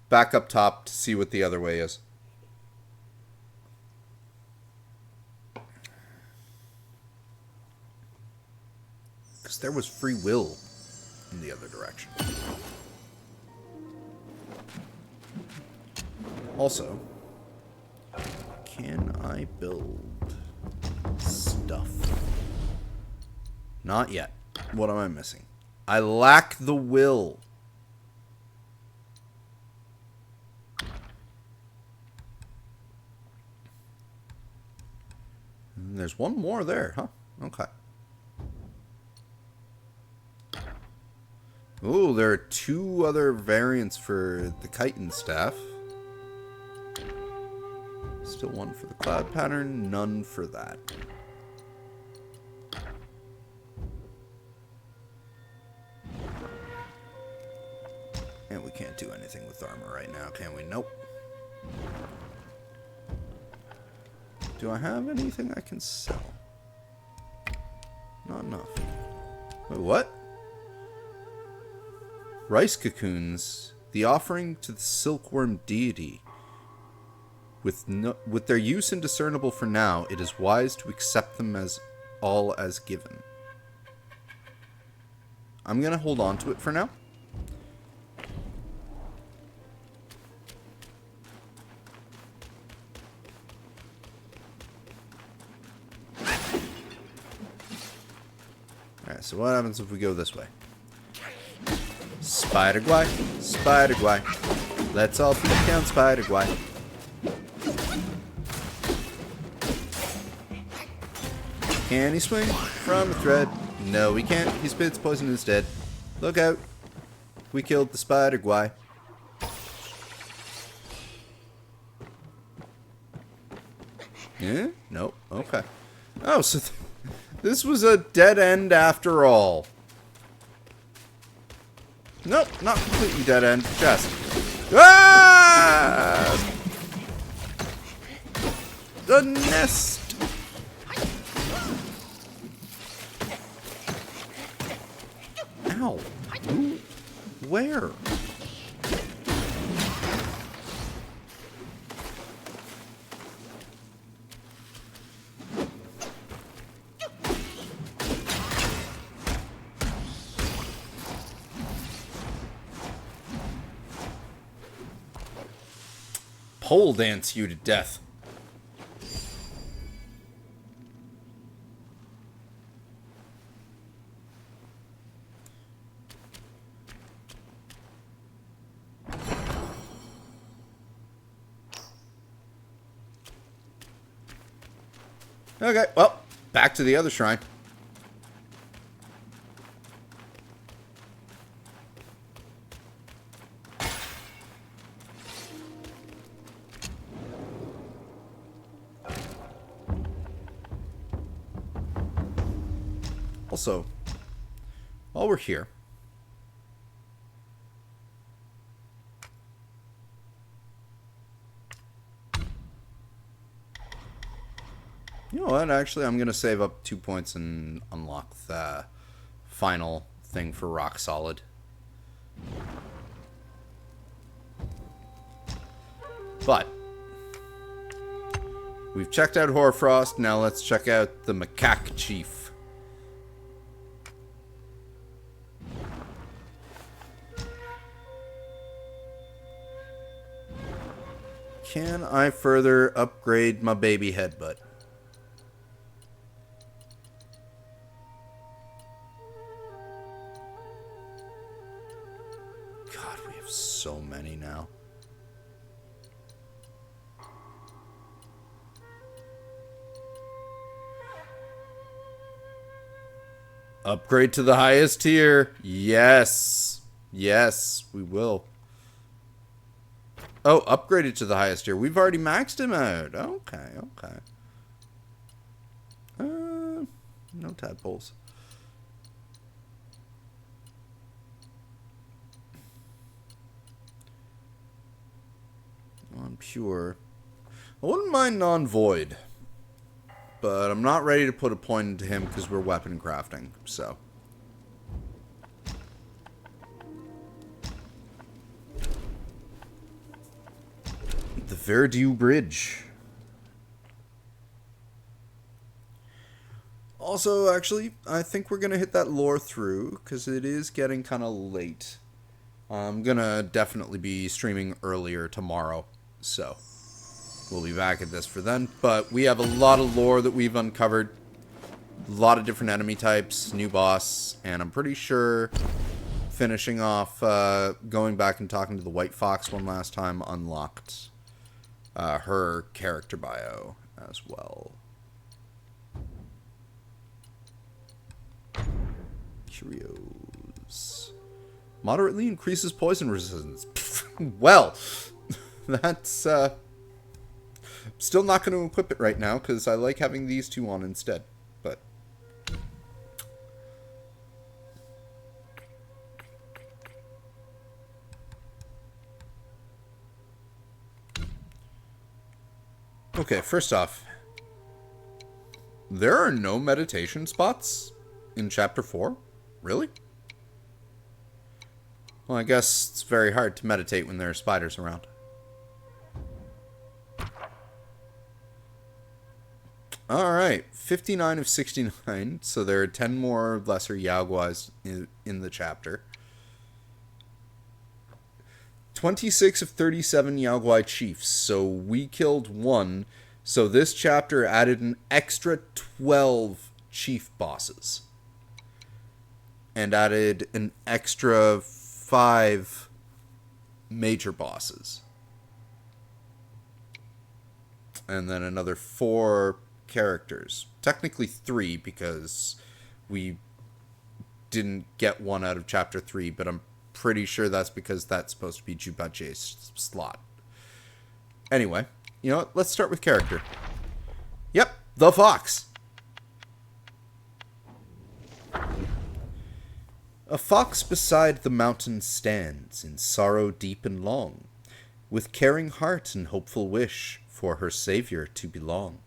back up top to see what the other way is. Because there was free will in the other direction. Also, can I build stuff? Not yet. What am I missing? I lack the will. And there's one more there, huh? Okay. Ooh, there are 2 other variants for the chitin staff. Still 1 for the cloud pattern, none for that. And we can't do anything with armor right now, can we? Nope. Do I have anything I can sell? Not enough. Wait, what? Rice cocoons, the offering to the silkworm deity. With their use indiscernible for now, it is wise to accept them as all as given. I'm gonna hold on to it for now. Alright, so what happens if we go this way? Spider-Guy, Spider-Guy. Let's all beat down Spider-Guy. Can he swing from a thread? No, he can't. He spits poison instead. Look out. We killed the Spider-Guy. Yeah? Nope. Okay. Oh, so this was a dead end after all. Nope, not completely dead end. Just. Ah! The nest. Ow. Who? Where? Pole dance you to death. Okay, well, back to the other shrine. Also, while we're here, you know what? Actually, I'm going to save up 2 points and unlock the final thing for Rock Solid. But we've checked out Hoarfrost. Now let's check out the Macaque Chief. Can I further upgrade my baby headbutt? God, we have so many now. Upgrade to the highest tier. Yes. Yes, we will. Oh, upgraded to the highest tier. We've already maxed him out. Okay, okay. No tadpoles. Non-pure. I wouldn't mind non-void. But I'm not ready to put a point into him because we're weapon crafting, so. The Verdieu Bridge. Also, actually, I think we're going to hit that lore through because it is getting kind of late. I'm going to definitely be streaming earlier tomorrow, so we'll be back at this for then. But we have a lot of lore that we've uncovered. A lot of different enemy types, new boss, and I'm pretty sure finishing off, going back and talking to the White Fox one last time unlocked her character bio as well. Curios. Moderately increases poison resistance. Well, that's, still not going to equip it right now, because I like having these two on instead. But okay, first off, there are no meditation spots in Chapter 4? Really? Well, I guess it's very hard to meditate when there are spiders around. Alright, 59 of 69, so there are 10 more lesser Yaoguais in the chapter. 26 of 37 Yaoguai chiefs, so we killed one, so this chapter added an extra 12 chief bosses. And added an extra 5 major bosses. And then another 4 characters. Technically 3, because we didn't get one out of Chapter 3, but I'm pretty sure that's because that's supposed to be Jubache's slot. Anyway, you know what? Let's start with character. Yep, the fox. A fox beside the mountain stands, in sorrow deep and long, with caring heart and hopeful wish for her Saviour to belong.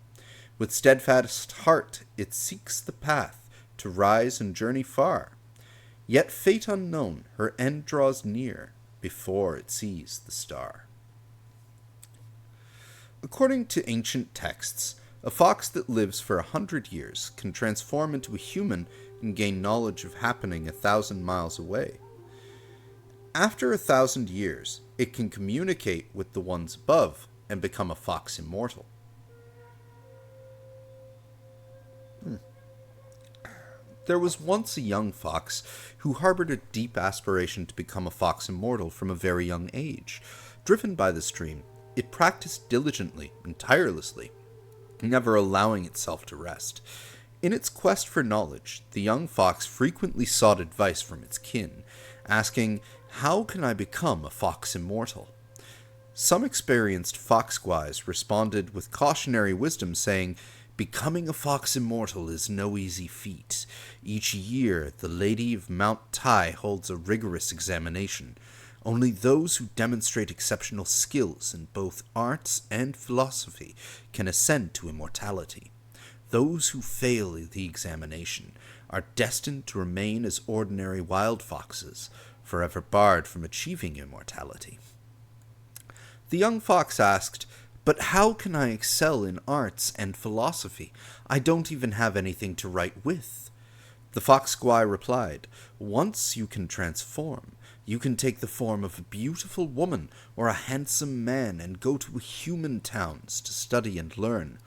With steadfast heart it seeks the path to rise and journey far, yet fate unknown her end draws near before it sees the star. According to ancient texts, a fox that lives for 100 years can transform into a human and gain knowledge of happening 1,000 miles away. After 1,000 years, it can communicate with the ones above and become a fox immortal. There was once a young fox who harbored a deep aspiration to become a fox immortal from a very young age. Driven by this dream, it practiced diligently and tirelessly, never allowing itself to rest. In its quest for knowledge, the young fox frequently sought advice from its kin, asking, "How can I become a fox immortal?" Some experienced foxguais responded with cautionary wisdom, saying, "Becoming a fox immortal is no easy feat. Each year, the Lady of Mount Tai holds a rigorous examination. Only those who demonstrate exceptional skills in both arts and philosophy can ascend to immortality. Those who fail the examination are destined to remain as ordinary wild foxes, forever barred from achieving immortality." The young fox asked, "But how can I excel in arts and philosophy? I don't even have anything to write with." The foxguai replied, "Once you can transform, you can take the form of a beautiful woman or a handsome man and go to human towns to study and learn.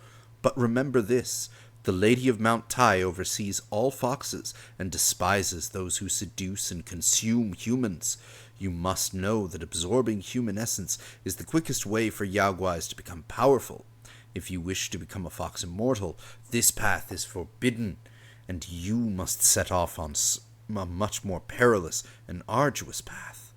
But remember this, the Lady of Mount Tai oversees all foxes and despises those who seduce and consume humans. You must know that absorbing human essence is the quickest way for Yaoguais to become powerful. If you wish to become a fox immortal, this path is forbidden, and you must set off on a much more perilous and arduous path."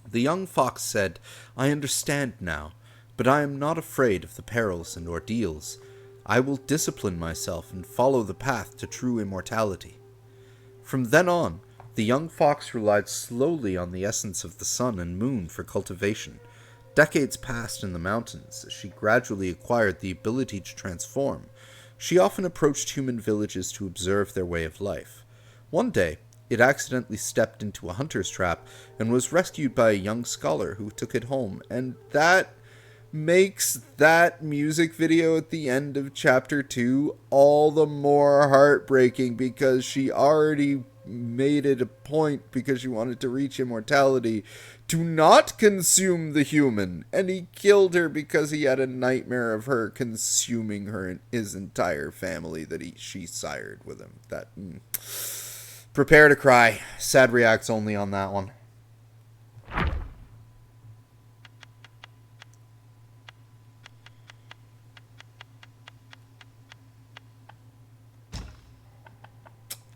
The young fox said, "I understand now, but I am not afraid of the perils and ordeals. I will discipline myself and follow the path to true immortality." From then on, the young fox relied slowly on the essence of the sun and moon for cultivation. Decades passed in the mountains as she gradually acquired the ability to transform. She often approached human villages to observe their way of life. One day, it accidentally stepped into a hunter's trap and was rescued by a young scholar who took it home, and that makes that music video at the end of Chapter 2 all the more heartbreaking, because she already made it a point, because she wanted to reach immortality, do not consume the human. And he killed her because he had a nightmare of her consuming his entire family that she sired with him. Prepare to cry. Sad reacts only on that one.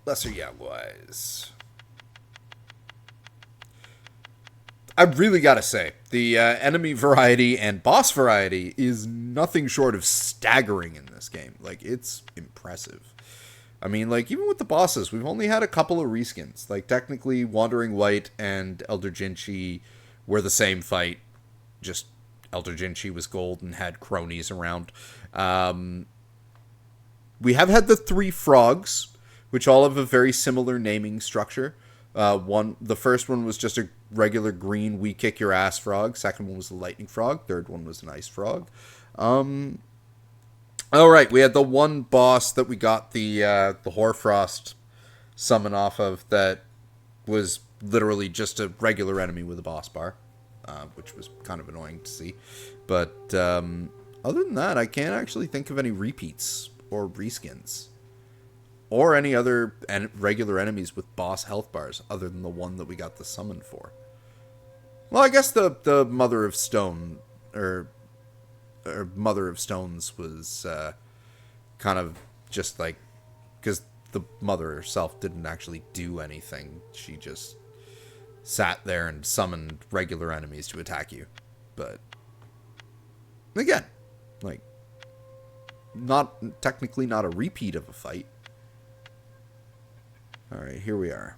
Lesser Yaoguais. I've really got to say, the enemy variety and boss variety is nothing short of staggering in this game. Like, it's impressive. I mean, like, even with the bosses, we've only had a couple of reskins. Like, technically, Wandering White and Elder Jinchi were the same fight. Just Elder Jinchi was gold and had cronies around. We have had the 3 frogs, which all have a very similar naming structure. The first one was just a regular green "we kick your ass" frog. Second one was a lightning frog. Third one was an ice frog. All right, we had the one boss that we got the Hoarfrost summon off of that was literally just a regular enemy with a boss bar, which was kind of annoying to see. But other than that, I can't actually think of any repeats or reskins. Or any other regular enemies with boss health bars, other than the one that we got the summon for. Well, I guess the Mother of Stone, or Mother of Stones was kind of just like, because the Mother herself didn't actually do anything. She just sat there and summoned regular enemies to attack you. But, again, like, technically not a repeat of a fight. Alright, here we are.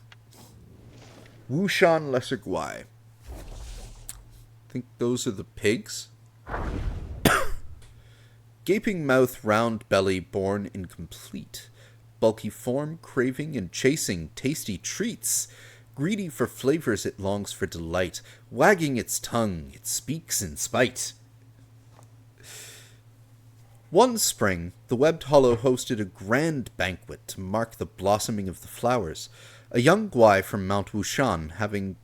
Wushan Lesser Guai. I think those are the pigs. Gaping mouth, round belly, born incomplete. Bulky form, craving and chasing tasty treats. Greedy for flavors, it longs for delight. Wagging its tongue, it speaks in spite. One spring, the Webbed Hollow hosted a grand banquet to mark the blossoming of the flowers. A young Guai from Mount Wushan, having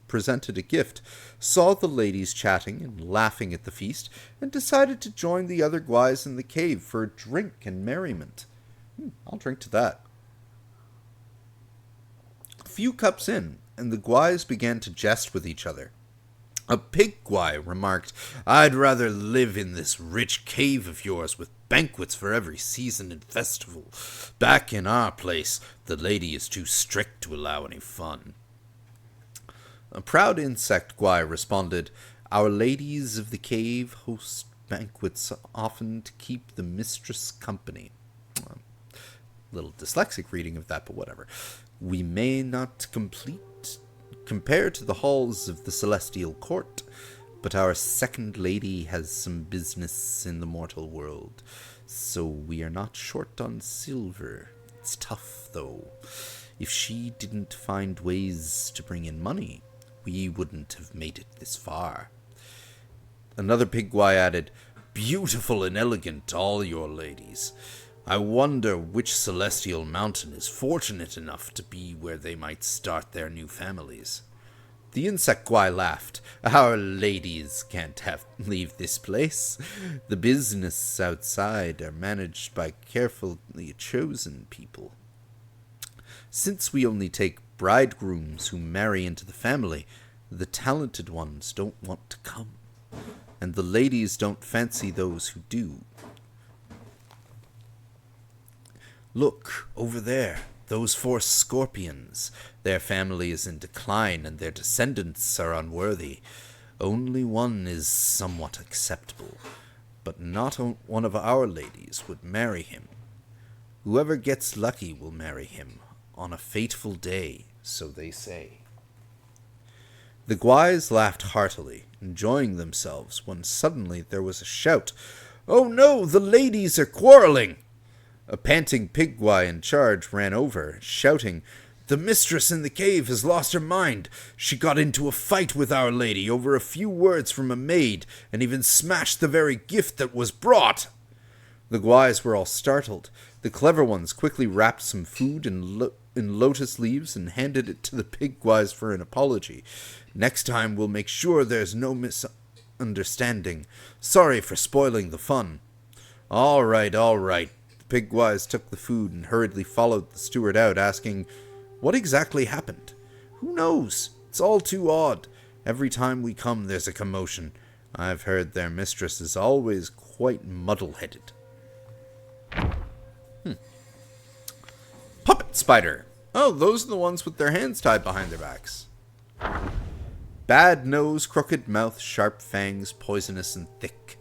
presented a gift, saw the ladies chatting and laughing at the feast, and decided to join the other Guais in the cave for a drink and merriment. I'll drink to that. A few cups in, and the Guais began to jest with each other. A pig Guai remarked, "I'd rather live in this rich cave of yours with banquets for every season and festival. Back in our place, the lady is too strict to allow any fun." A proud insect Guai responded, "Our ladies of the cave host banquets often to keep the mistress company." Little dyslexic reading of that, but whatever. "We may not compare to the halls of the celestial court, but our second lady has some business in the mortal world, so we are not short on silver. It's tough, though. If she didn't find ways to bring in money, we wouldn't have made it this far." Another pig Guai added, "Beautiful and elegant, all your ladies. I wonder which celestial mountain is fortunate enough to be where they might start their new families." The insect Guai laughed. "Our ladies can't leave this place. The business outside are managed by carefully chosen people. Since we only take bridegrooms who marry into the family, the talented ones don't want to come, and the ladies don't fancy those who do. Look, over there, those 4 scorpions. Their family is in decline, and their descendants are unworthy. Only one is somewhat acceptable, but not one of our ladies would marry him. Whoever gets lucky will marry him, on a fateful day, so they say." The Guais laughed heartily, enjoying themselves, when suddenly there was a shout. "Oh no, the ladies are quarreling!" A panting pig Guai in charge ran over, shouting, "The mistress in the cave has lost her mind. She got into a fight with Our Lady over a few words from a maid, and even smashed the very gift that was brought." The guys were all startled. The clever ones quickly wrapped some food in lotus leaves and handed it to the pig guys for an apology. Next time we'll make sure there's no misunderstanding. Sorry for spoiling the fun. All right, all right. The pig guys took the food and hurriedly followed the steward out, asking, what exactly happened? Who knows? It's all too odd. Every time we come, there's a commotion. I've heard their mistress is always quite muddle-headed. Puppet spider. Oh, those are the ones with their hands tied behind their backs. Bad nose, crooked mouth, sharp fangs, poisonous and thick.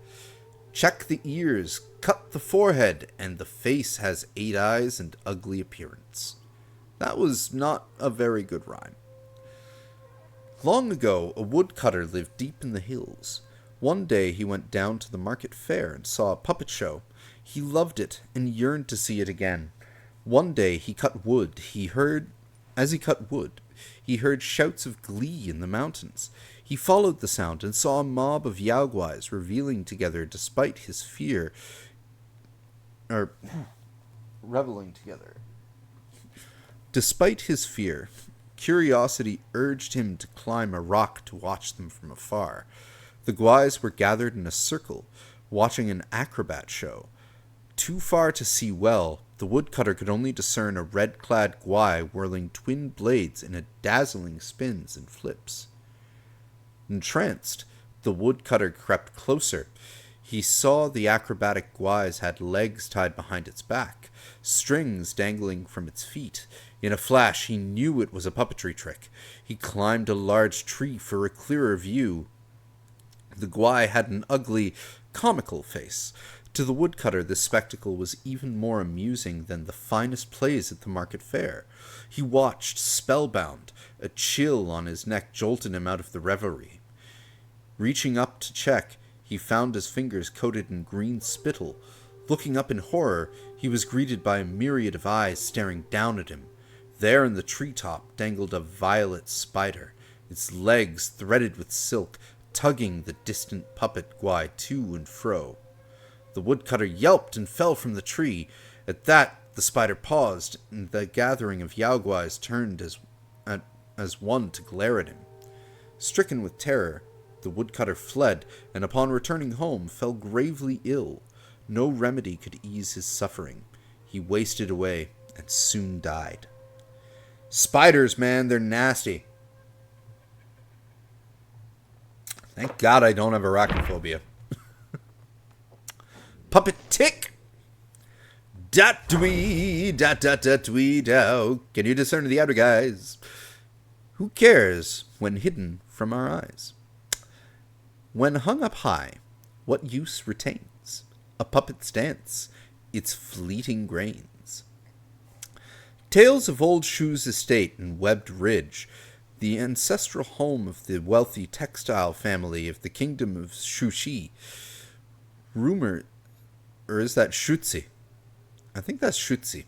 Check the ears, cut the forehead, and the face has 8 eyes and ugly appearance. That was not a very good rhyme. Long ago, a woodcutter lived deep in the hills. One day he went down to the market fair and saw a puppet show. He loved it and yearned to see it again. One day he cut wood. As he cut wood, he heard shouts of glee in the mountains. He followed the sound and saw a mob of Yaoguais reveling together despite his fear, or reveling together. Despite his fear, curiosity urged him to climb a rock to watch them from afar. The guys were gathered in a circle, watching an acrobat show. Too far to see well, the woodcutter could only discern a red-clad guai whirling twin blades in a dazzling spins and flips. Entranced, the woodcutter crept closer. He saw the acrobatic guais had legs tied behind its back, strings dangling from its feet. In a flash, he knew it was a puppetry trick. He climbed a large tree for a clearer view. The guai had an ugly, comical face. To the woodcutter, this spectacle was even more amusing than the finest plays at the market fair. He watched, spellbound. A chill on his neck jolted him out of the reverie. Reaching up to check, he found his fingers coated in green spittle. Looking up in horror, he was greeted by a myriad of eyes staring down at him. There in the treetop dangled a violet spider, its legs threaded with silk, tugging the distant puppet guai to and fro. The woodcutter yelped and fell from the tree. At that, the spider paused, and the gathering of Yaoguais turned as one to glare at him. Stricken with terror, the woodcutter fled, and upon returning home, fell gravely ill. No remedy could ease his suffering. He wasted away and soon died. Spiders, man, they're nasty. Thank God I don't have arachnophobia. Puppet tick. Dat dwee, dat dat dat dwee dow. Can you discern the outer guys? Who cares when hidden from our eyes? When hung up high, what use retains? A puppet's dance, its fleeting grains. Tales of old Shu's estate in Webbed Ridge, the ancestral home of the wealthy textile family of the kingdom of Shushi. Or is that Shutzi? I think that's Shutzi.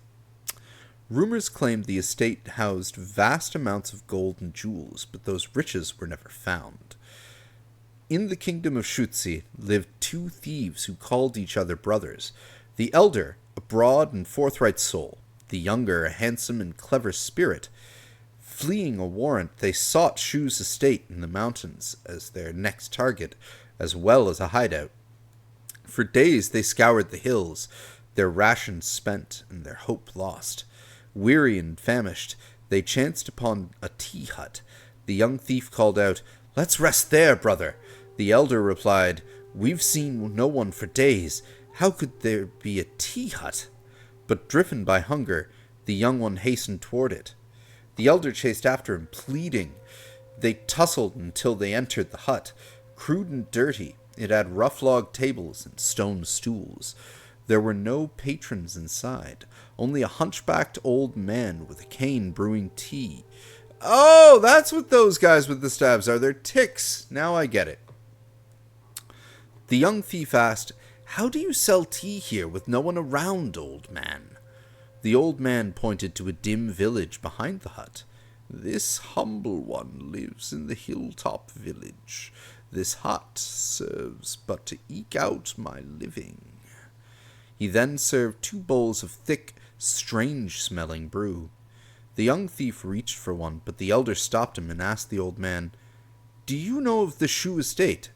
Rumors claimed the estate housed vast amounts of gold and jewels, but those riches were never found. In the kingdom of Shutzi lived 2 thieves who called each other brothers. The elder, a broad and forthright soul. The younger, a handsome and clever spirit. Fleeing a warrant, they sought Shu's estate in the mountains as their next target, as well as a hideout. For days they scoured the hills, their rations spent and their hope lost. Weary and famished, they chanced upon a tea hut. The young thief called out, "Let's rest there, brother." The elder replied, "We've seen no one for days. How could there be a tea hut?" But driven by hunger, the young one hastened toward it. The elder chased after him, pleading. They tussled until they entered the hut. Crude and dirty, it had rough log tables and stone stools. There were no patrons inside, only a hunchbacked old man with a cane brewing tea. Oh, that's what those guys with the stabs are. They're ticks. Now I get it. The young thief asked, "How do you sell tea here with no one around, old man?" The old man pointed to a dim village behind the hut. "This humble one lives in the hilltop village. This hut serves but to eke out my living." He then served 2 bowls of thick, strange-smelling brew. The young thief reached for one, but the elder stopped him and asked the old man, "Do you know of the Shu estate?"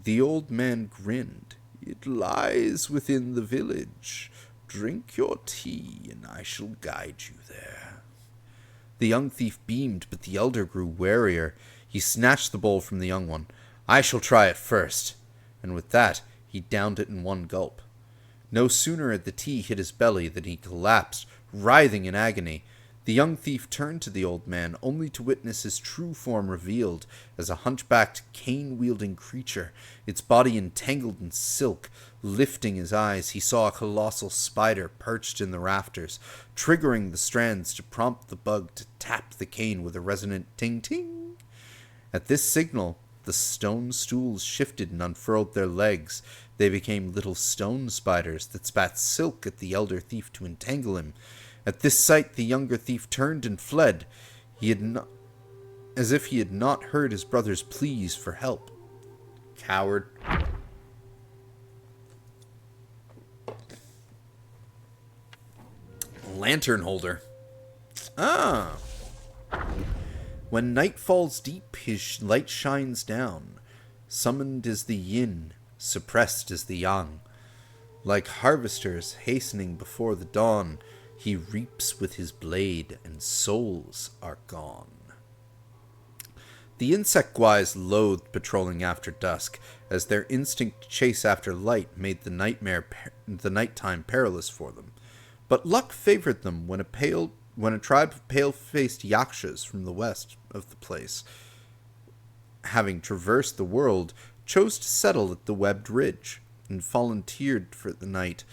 The old man grinned. "It lies within the village. Drink your tea, and I shall guide you there." The young thief beamed, but the elder grew warier. He snatched the bowl from the young one. "I shall try it first." And with that, he downed it in one gulp. No sooner had the tea hit his belly than he collapsed, writhing in agony. The young thief turned to the old man, only to witness his true form revealed as a hunchbacked, cane-wielding creature, its body entangled in silk. Lifting his eyes, he saw a colossal spider perched in the rafters, triggering the strands to prompt the bug to tap the cane with a resonant ting-ting. At this signal, the stone stools shifted and unfurled their legs. They became little stone spiders that spat silk at the elder thief to entangle him. At this sight, the younger thief turned and fled, as if he had not heard his brother's pleas for help. Coward. Lantern holder. Ah. When night falls deep, his light shines down. Summoned is the yin, suppressed is the yang. Like harvesters hastening before the dawn, he reaps with his blade, and souls are gone. The insect guys loathed patrolling after dusk, as their instinct to chase after light made the nighttime perilous for them. But luck favored them when a tribe of pale-faced yakshas from the west of the place, having traversed the world, chose to settle at the Webbed Ridge, and volunteered for the night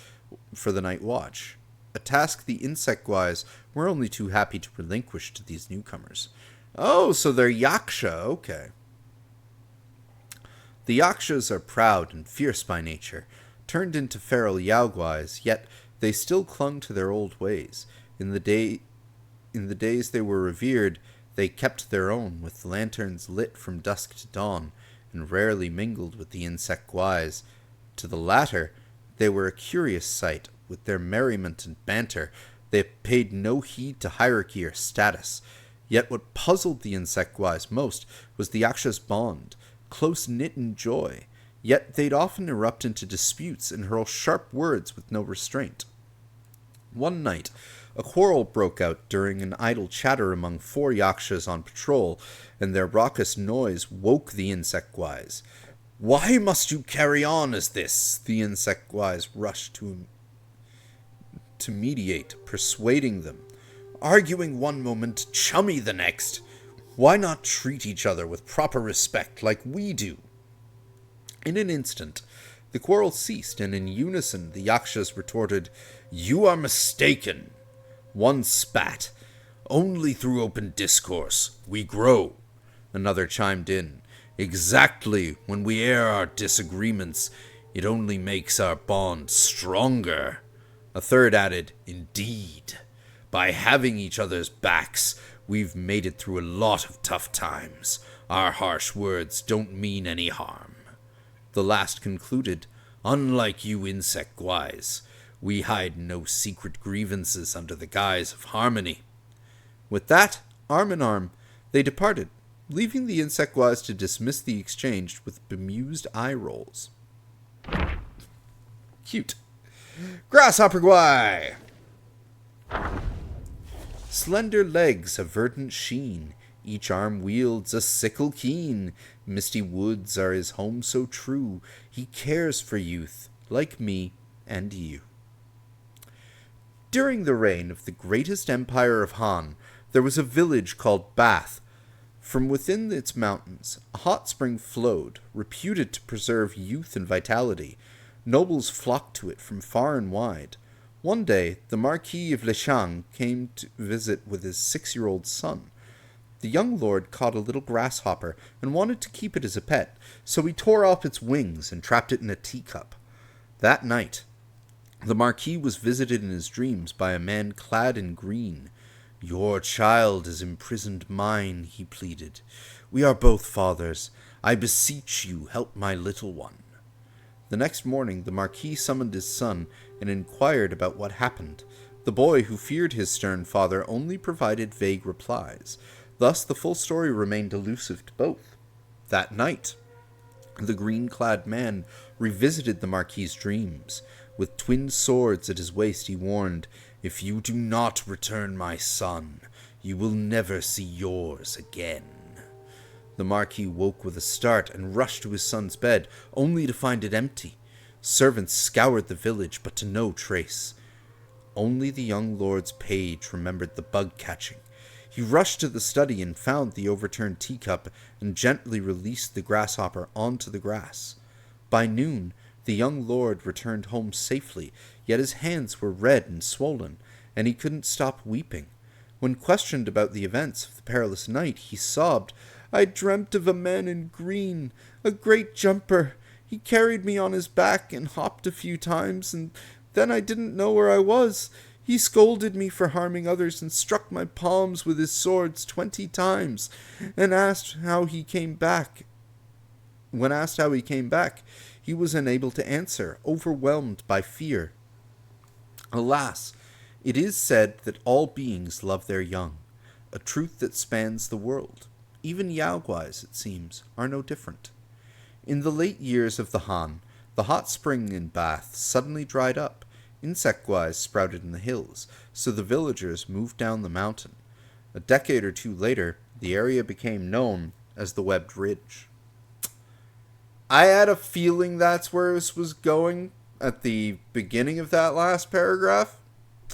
watch. A task the insect-wise were only too happy to relinquish to these newcomers. Oh, so they're yaksha, okay. The yakshas are proud and fierce by nature, turned into feral yaoguais, yet they still clung to their old ways. In the days they were revered, they kept their own, with lanterns lit from dusk to dawn, and rarely mingled with the insect-guais. To the latter, they were a curious sight. With their merriment and banter, they paid no heed to hierarchy or status. Yet what puzzled the insect-guais most was the Yaksha's bond, close-knit in joy. Yet they'd often erupt into disputes and hurl sharp words with no restraint. One night, a quarrel broke out during an idle chatter among 4 yakshas on patrol, and their raucous noise woke the insect-guais. "Why must you carry on as this?" The insect-guais rushed to mediate, persuading them. "Arguing one moment, chummy the next. Why not treat each other with proper respect like we do?" In an instant, the quarrel ceased, and in unison the yakshas retorted, "You are mistaken." One spat. "Only through open discourse we grow." Another chimed in, "Exactly, when we air our disagreements, it only makes our bond stronger." A third added, "Indeed, by having each other's backs, we've made it through a lot of tough times. Our harsh words don't mean any harm." The last concluded, "Unlike you insect-guais, we hide no secret grievances under the guise of harmony." With that, arm in arm, they departed, leaving the insect-guais to dismiss the exchange with bemused eye rolls. Cute. Grasshopper guai! Slender legs of verdant sheen, each arm wields a sickle keen. Misty woods are his home so true, he cares for youth, like me and you. During the reign of the greatest empire of Han, there was a village called Bath. From within its mountains, a hot spring flowed, reputed to preserve youth and vitality. Nobles flocked to it from far and wide. One day, the Marquis of Leshang came to visit with his 6-year-old son. The young lord caught a little grasshopper and wanted to keep it as a pet, so he tore off its wings and trapped it in a teacup. That night, the Marquis was visited in his dreams by a man clad in green. "Your child is imprisoned mine," he pleaded. "We are both fathers. I beseech you, help my little one." The next morning, the Marquis summoned his son and inquired about what happened. The boy, who feared his stern father, only provided vague replies. Thus, the full story remained elusive to both. That night, the green-clad man revisited the Marquis's dreams. With twin swords at his waist, he warned, "If you do not return my son, you will never see yours again." The Marquis woke with a start and rushed to his son's bed, only to find it empty. Servants scoured the village, but to no trace. Only the young lord's page remembered the bug-catching. He rushed to the study and found the overturned teacup and gently released the grasshopper onto the grass. By noon, the young lord returned home safely, yet his hands were red and swollen, and he couldn't stop weeping. When questioned about the events of the perilous night, he sobbed, "I dreamt of a man in green, a great jumper. He carried me on his back and hopped a few times, and then I didn't know where I was. He scolded me for harming others and struck my palms with his swords 20 times, and asked how he came back. When asked how he came back, he was unable to answer, overwhelmed by fear. Alas, it is said that all beings love their young, a truth that spans the world. Even Yaoguais, it seems, are no different. In the late years of the Han, the hot spring in Bath suddenly dried up. Insect guais sprouted in the hills, so the villagers moved down the mountain. A decade or two later, the area became known as the Webbed Ridge. I had a feeling that's where this was going at the beginning of that last paragraph,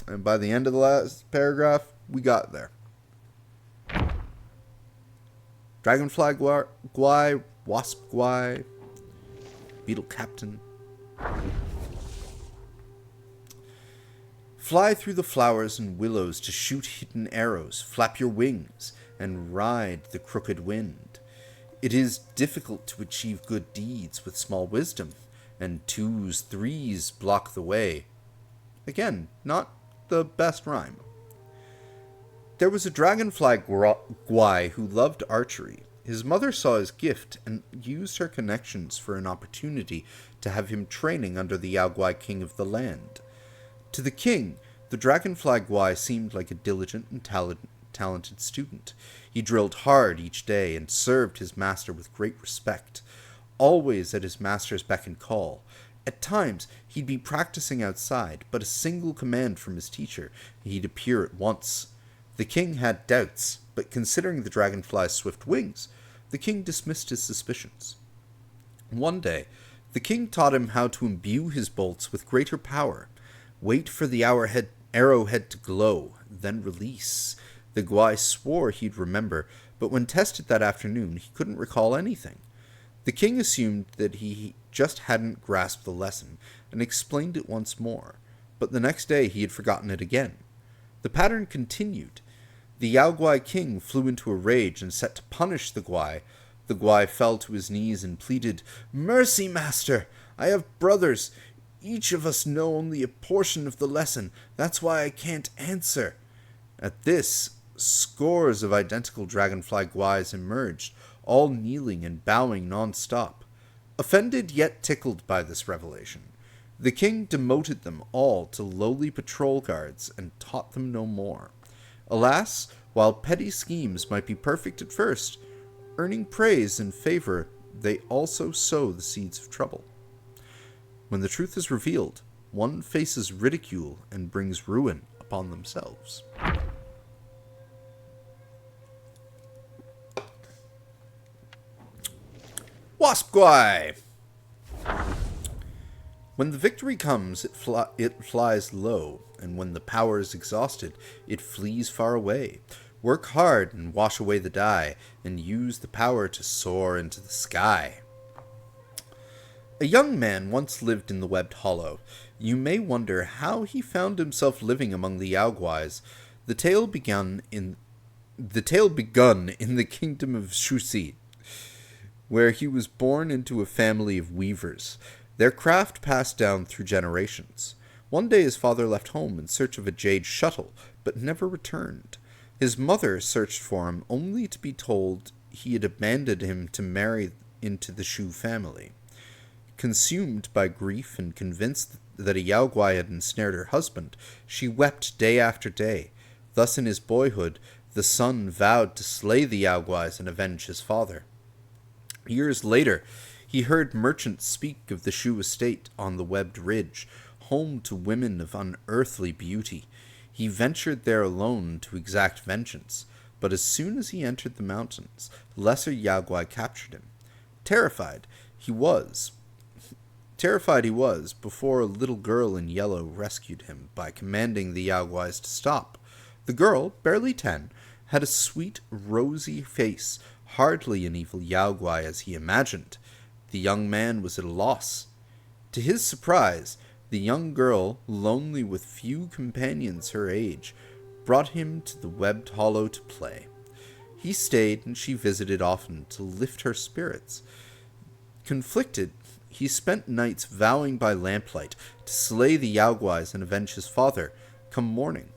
and by the end of the last paragraph, we got there. Dragonfly guai, wasp guai, beetle captain. Fly through the flowers and willows to shoot hidden arrows, flap your wings, and ride the crooked wind. It is difficult to achieve good deeds with small wisdom, and 2s, 3s block the way. Again, not the best rhyme. There was a dragonfly guai who loved archery. His mother saw his gift and used her connections for an opportunity to have him training under the Yaoguai king of the land. To the king, the dragonfly guai seemed like a diligent and talented student. He drilled hard each day and served his master with great respect, always at his master's beck and call. At times, he'd be practicing outside, but a single command from his teacher, and he'd appear at once. The king had doubts, but considering the dragonfly's swift wings, the king dismissed his suspicions. One day, the king taught him how to imbue his bolts with greater power. Wait for the arrowhead to glow, then release. The guai swore he'd remember, but when tested that afternoon, he couldn't recall anything. The king assumed that he just hadn't grasped the lesson, and explained it once more, but the next day he had forgotten it again. The pattern continued. The Yaoguai king flew into a rage and set to punish the guai. The guai fell to his knees and pleaded, "Mercy, master! I have brothers. Each of us know only a portion of the lesson. That's why I can't answer." At this, scores of identical dragonfly guais emerged, all kneeling and bowing non-stop. Offended yet tickled by this revelation, the king demoted them all to lowly patrol guards and taught them no more. Alas, while petty schemes might be perfect at first, earning praise and favor, they also sow the seeds of trouble. When the truth is revealed, one faces ridicule and brings ruin upon themselves. Wasp guai! When the victory comes, it flies low, and when the power is exhausted, it flees far away. Work hard and wash away the die, and use the power to soar into the sky. A young man once lived in the Webbed Hollow. You may wonder how he found himself living among the Yaoguais. The tale begun in the kingdom of Shusi, where he was born into a family of weavers, their craft passed down through generations. One day his father left home in search of a jade shuttle, but never returned. His mother searched for him, only to be told he had abandoned him to marry into the Shu family. Consumed by grief and convinced that a Yao Guai had ensnared her husband, she wept day after day. Thus in his boyhood, the son vowed to slay the Yao Guais and avenge his father. Years later, he heard merchants speak of the Shu estate on the Webbed Ridge, home to women of unearthly beauty. He ventured there alone to exact vengeance, but as soon as he entered the mountains, lesser Yao Guai captured him. Terrified he was before a little girl in yellow rescued him by commanding the Yao Guais to stop. The girl, barely 10, had a sweet, rosy face, hardly an evil Yao Guai as he imagined. The young man was at a loss. To his surprise, the young girl, lonely with few companions her age, brought him to the webbed hollow to play. He stayed, and she visited often to lift her spirits. Conflicted, he spent nights vowing by lamplight to slay the Yao Guais and avenge his father, come morning.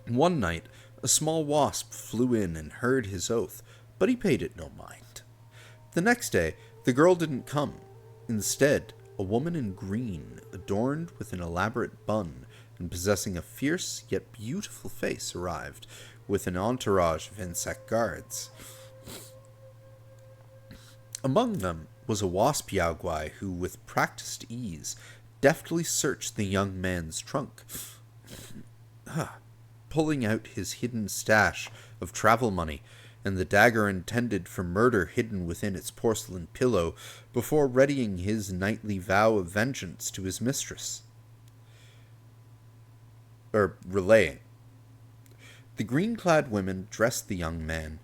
One night, a small wasp flew in and heard his oath, but he paid it no mind. The next day, the girl didn't come. Instead, a woman in green, adorned with an elaborate bun and possessing a fierce yet beautiful face, arrived, with an entourage of insect guards. Among them was a wasp Yao Guai who, with practiced ease, deftly searched the young man's trunk, pulling out his hidden stash of travel money and the dagger intended for murder hidden within its porcelain pillow before readying his nightly vow of vengeance to his mistress. Relaying. The green-clad women dressed the young man.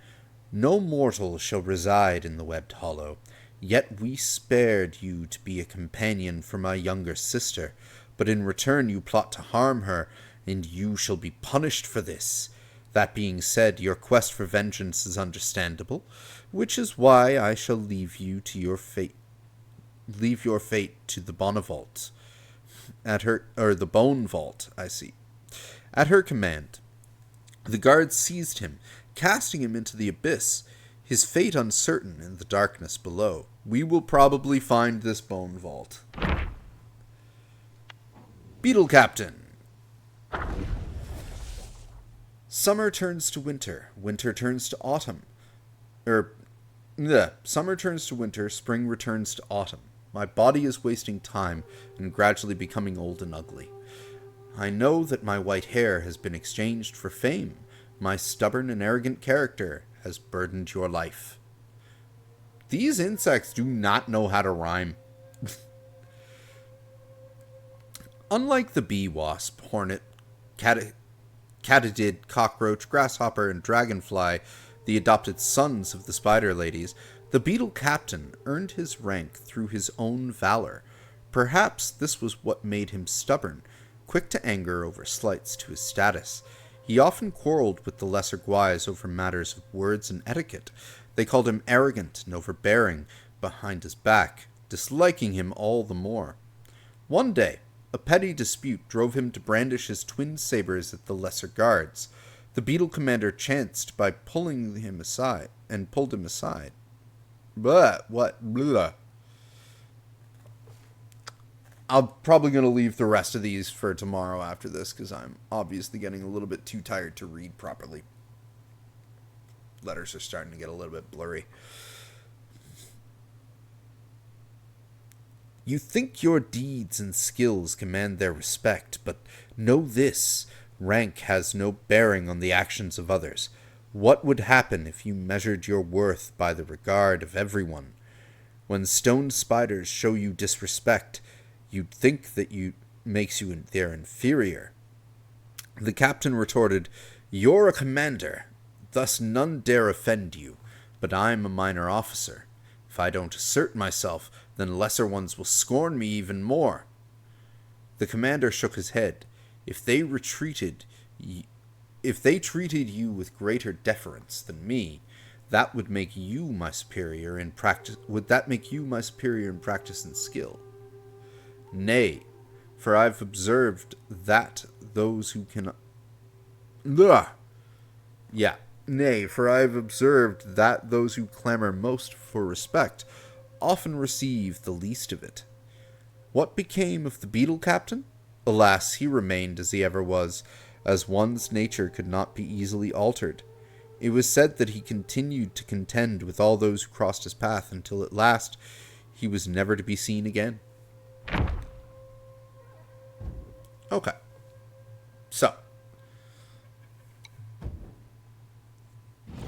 No mortal shall reside in the webbed hollow, yet we spared you to be a companion for my younger sister, but in return you plot to harm her, and you shall be punished for this. That being said, your quest for vengeance is understandable, which is why I shall leave your fate to the Bonnevault. The Bone Vault, I see. At her command, the guards seized him, casting him into the abyss, his fate uncertain in the darkness below. We will probably find this Bone Vault. Beetle Captain. Summer turns to winter. Winter turns to autumn. Summer turns to winter. Spring returns to autumn. My body is wasting time and gradually becoming old and ugly. I know that my white hair has been exchanged for fame. My stubborn and arrogant character has burdened your life. These insects do not know how to rhyme. Unlike the bee, wasp, hornet, katydid, cockroach, grasshopper, and dragonfly, the adopted sons of the spider ladies, the beetle captain earned his rank through his own valor. Perhaps this was what made him stubborn, quick to anger over slights to his status. He often quarreled with the lesser guais over matters of words and etiquette. They called him arrogant and overbearing behind his back, disliking him all the more. One day, a petty dispute drove him to brandish his twin sabers at the lesser guards. The beetle commander chanced by pulled him aside. Blah. I'm probably going to leave the rest of these for tomorrow after this, because I'm obviously getting a little bit too tired to read properly. Letters are starting to get a little bit blurry. You think your deeds and skills command their respect, but know this, rank has no bearing on the actions of others. What would happen if you measured your worth by the regard of everyone? When stone spiders show you disrespect, you'd think that makes you their inferior. The captain retorted, You're a commander, thus none dare offend you, but I'm a minor officer. If I don't assert myself, then lesser ones will scorn me even more. The commander shook his head. If they treated you with greater deference than me, that would make you my superior in practice. Would that make you my superior in practice and skill? Nay, for I've observed that those who can. Nay, for I've observed that those who clamor most for respect often receive the least of it. What became of the beetle captain? Alas, he remained as he ever was, as one's nature could not be easily altered. It was said that he continued to contend with all those who crossed his path until at last he was never to be seen again. Okay. So,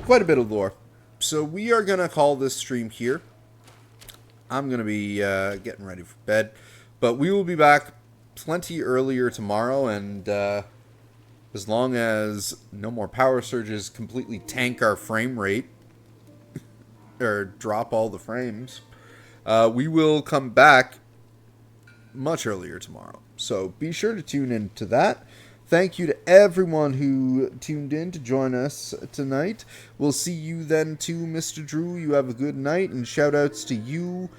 quite a bit of lore. So we are going to call this stream here. I'm going to be getting ready for bed. But we will be back plenty earlier tomorrow. And as long as no more power surges completely tank our frame rate, or drop all the frames, we will come back much earlier tomorrow. So be sure to tune in to that. Thank you to everyone who tuned in to join us tonight. We'll see you then too, Mr. Drew. You have a good night, and shout outs to you,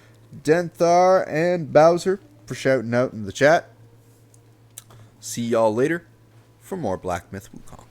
Denthar, and Bowser for shouting out in the chat. See y'all later for more Black Myth Wukong.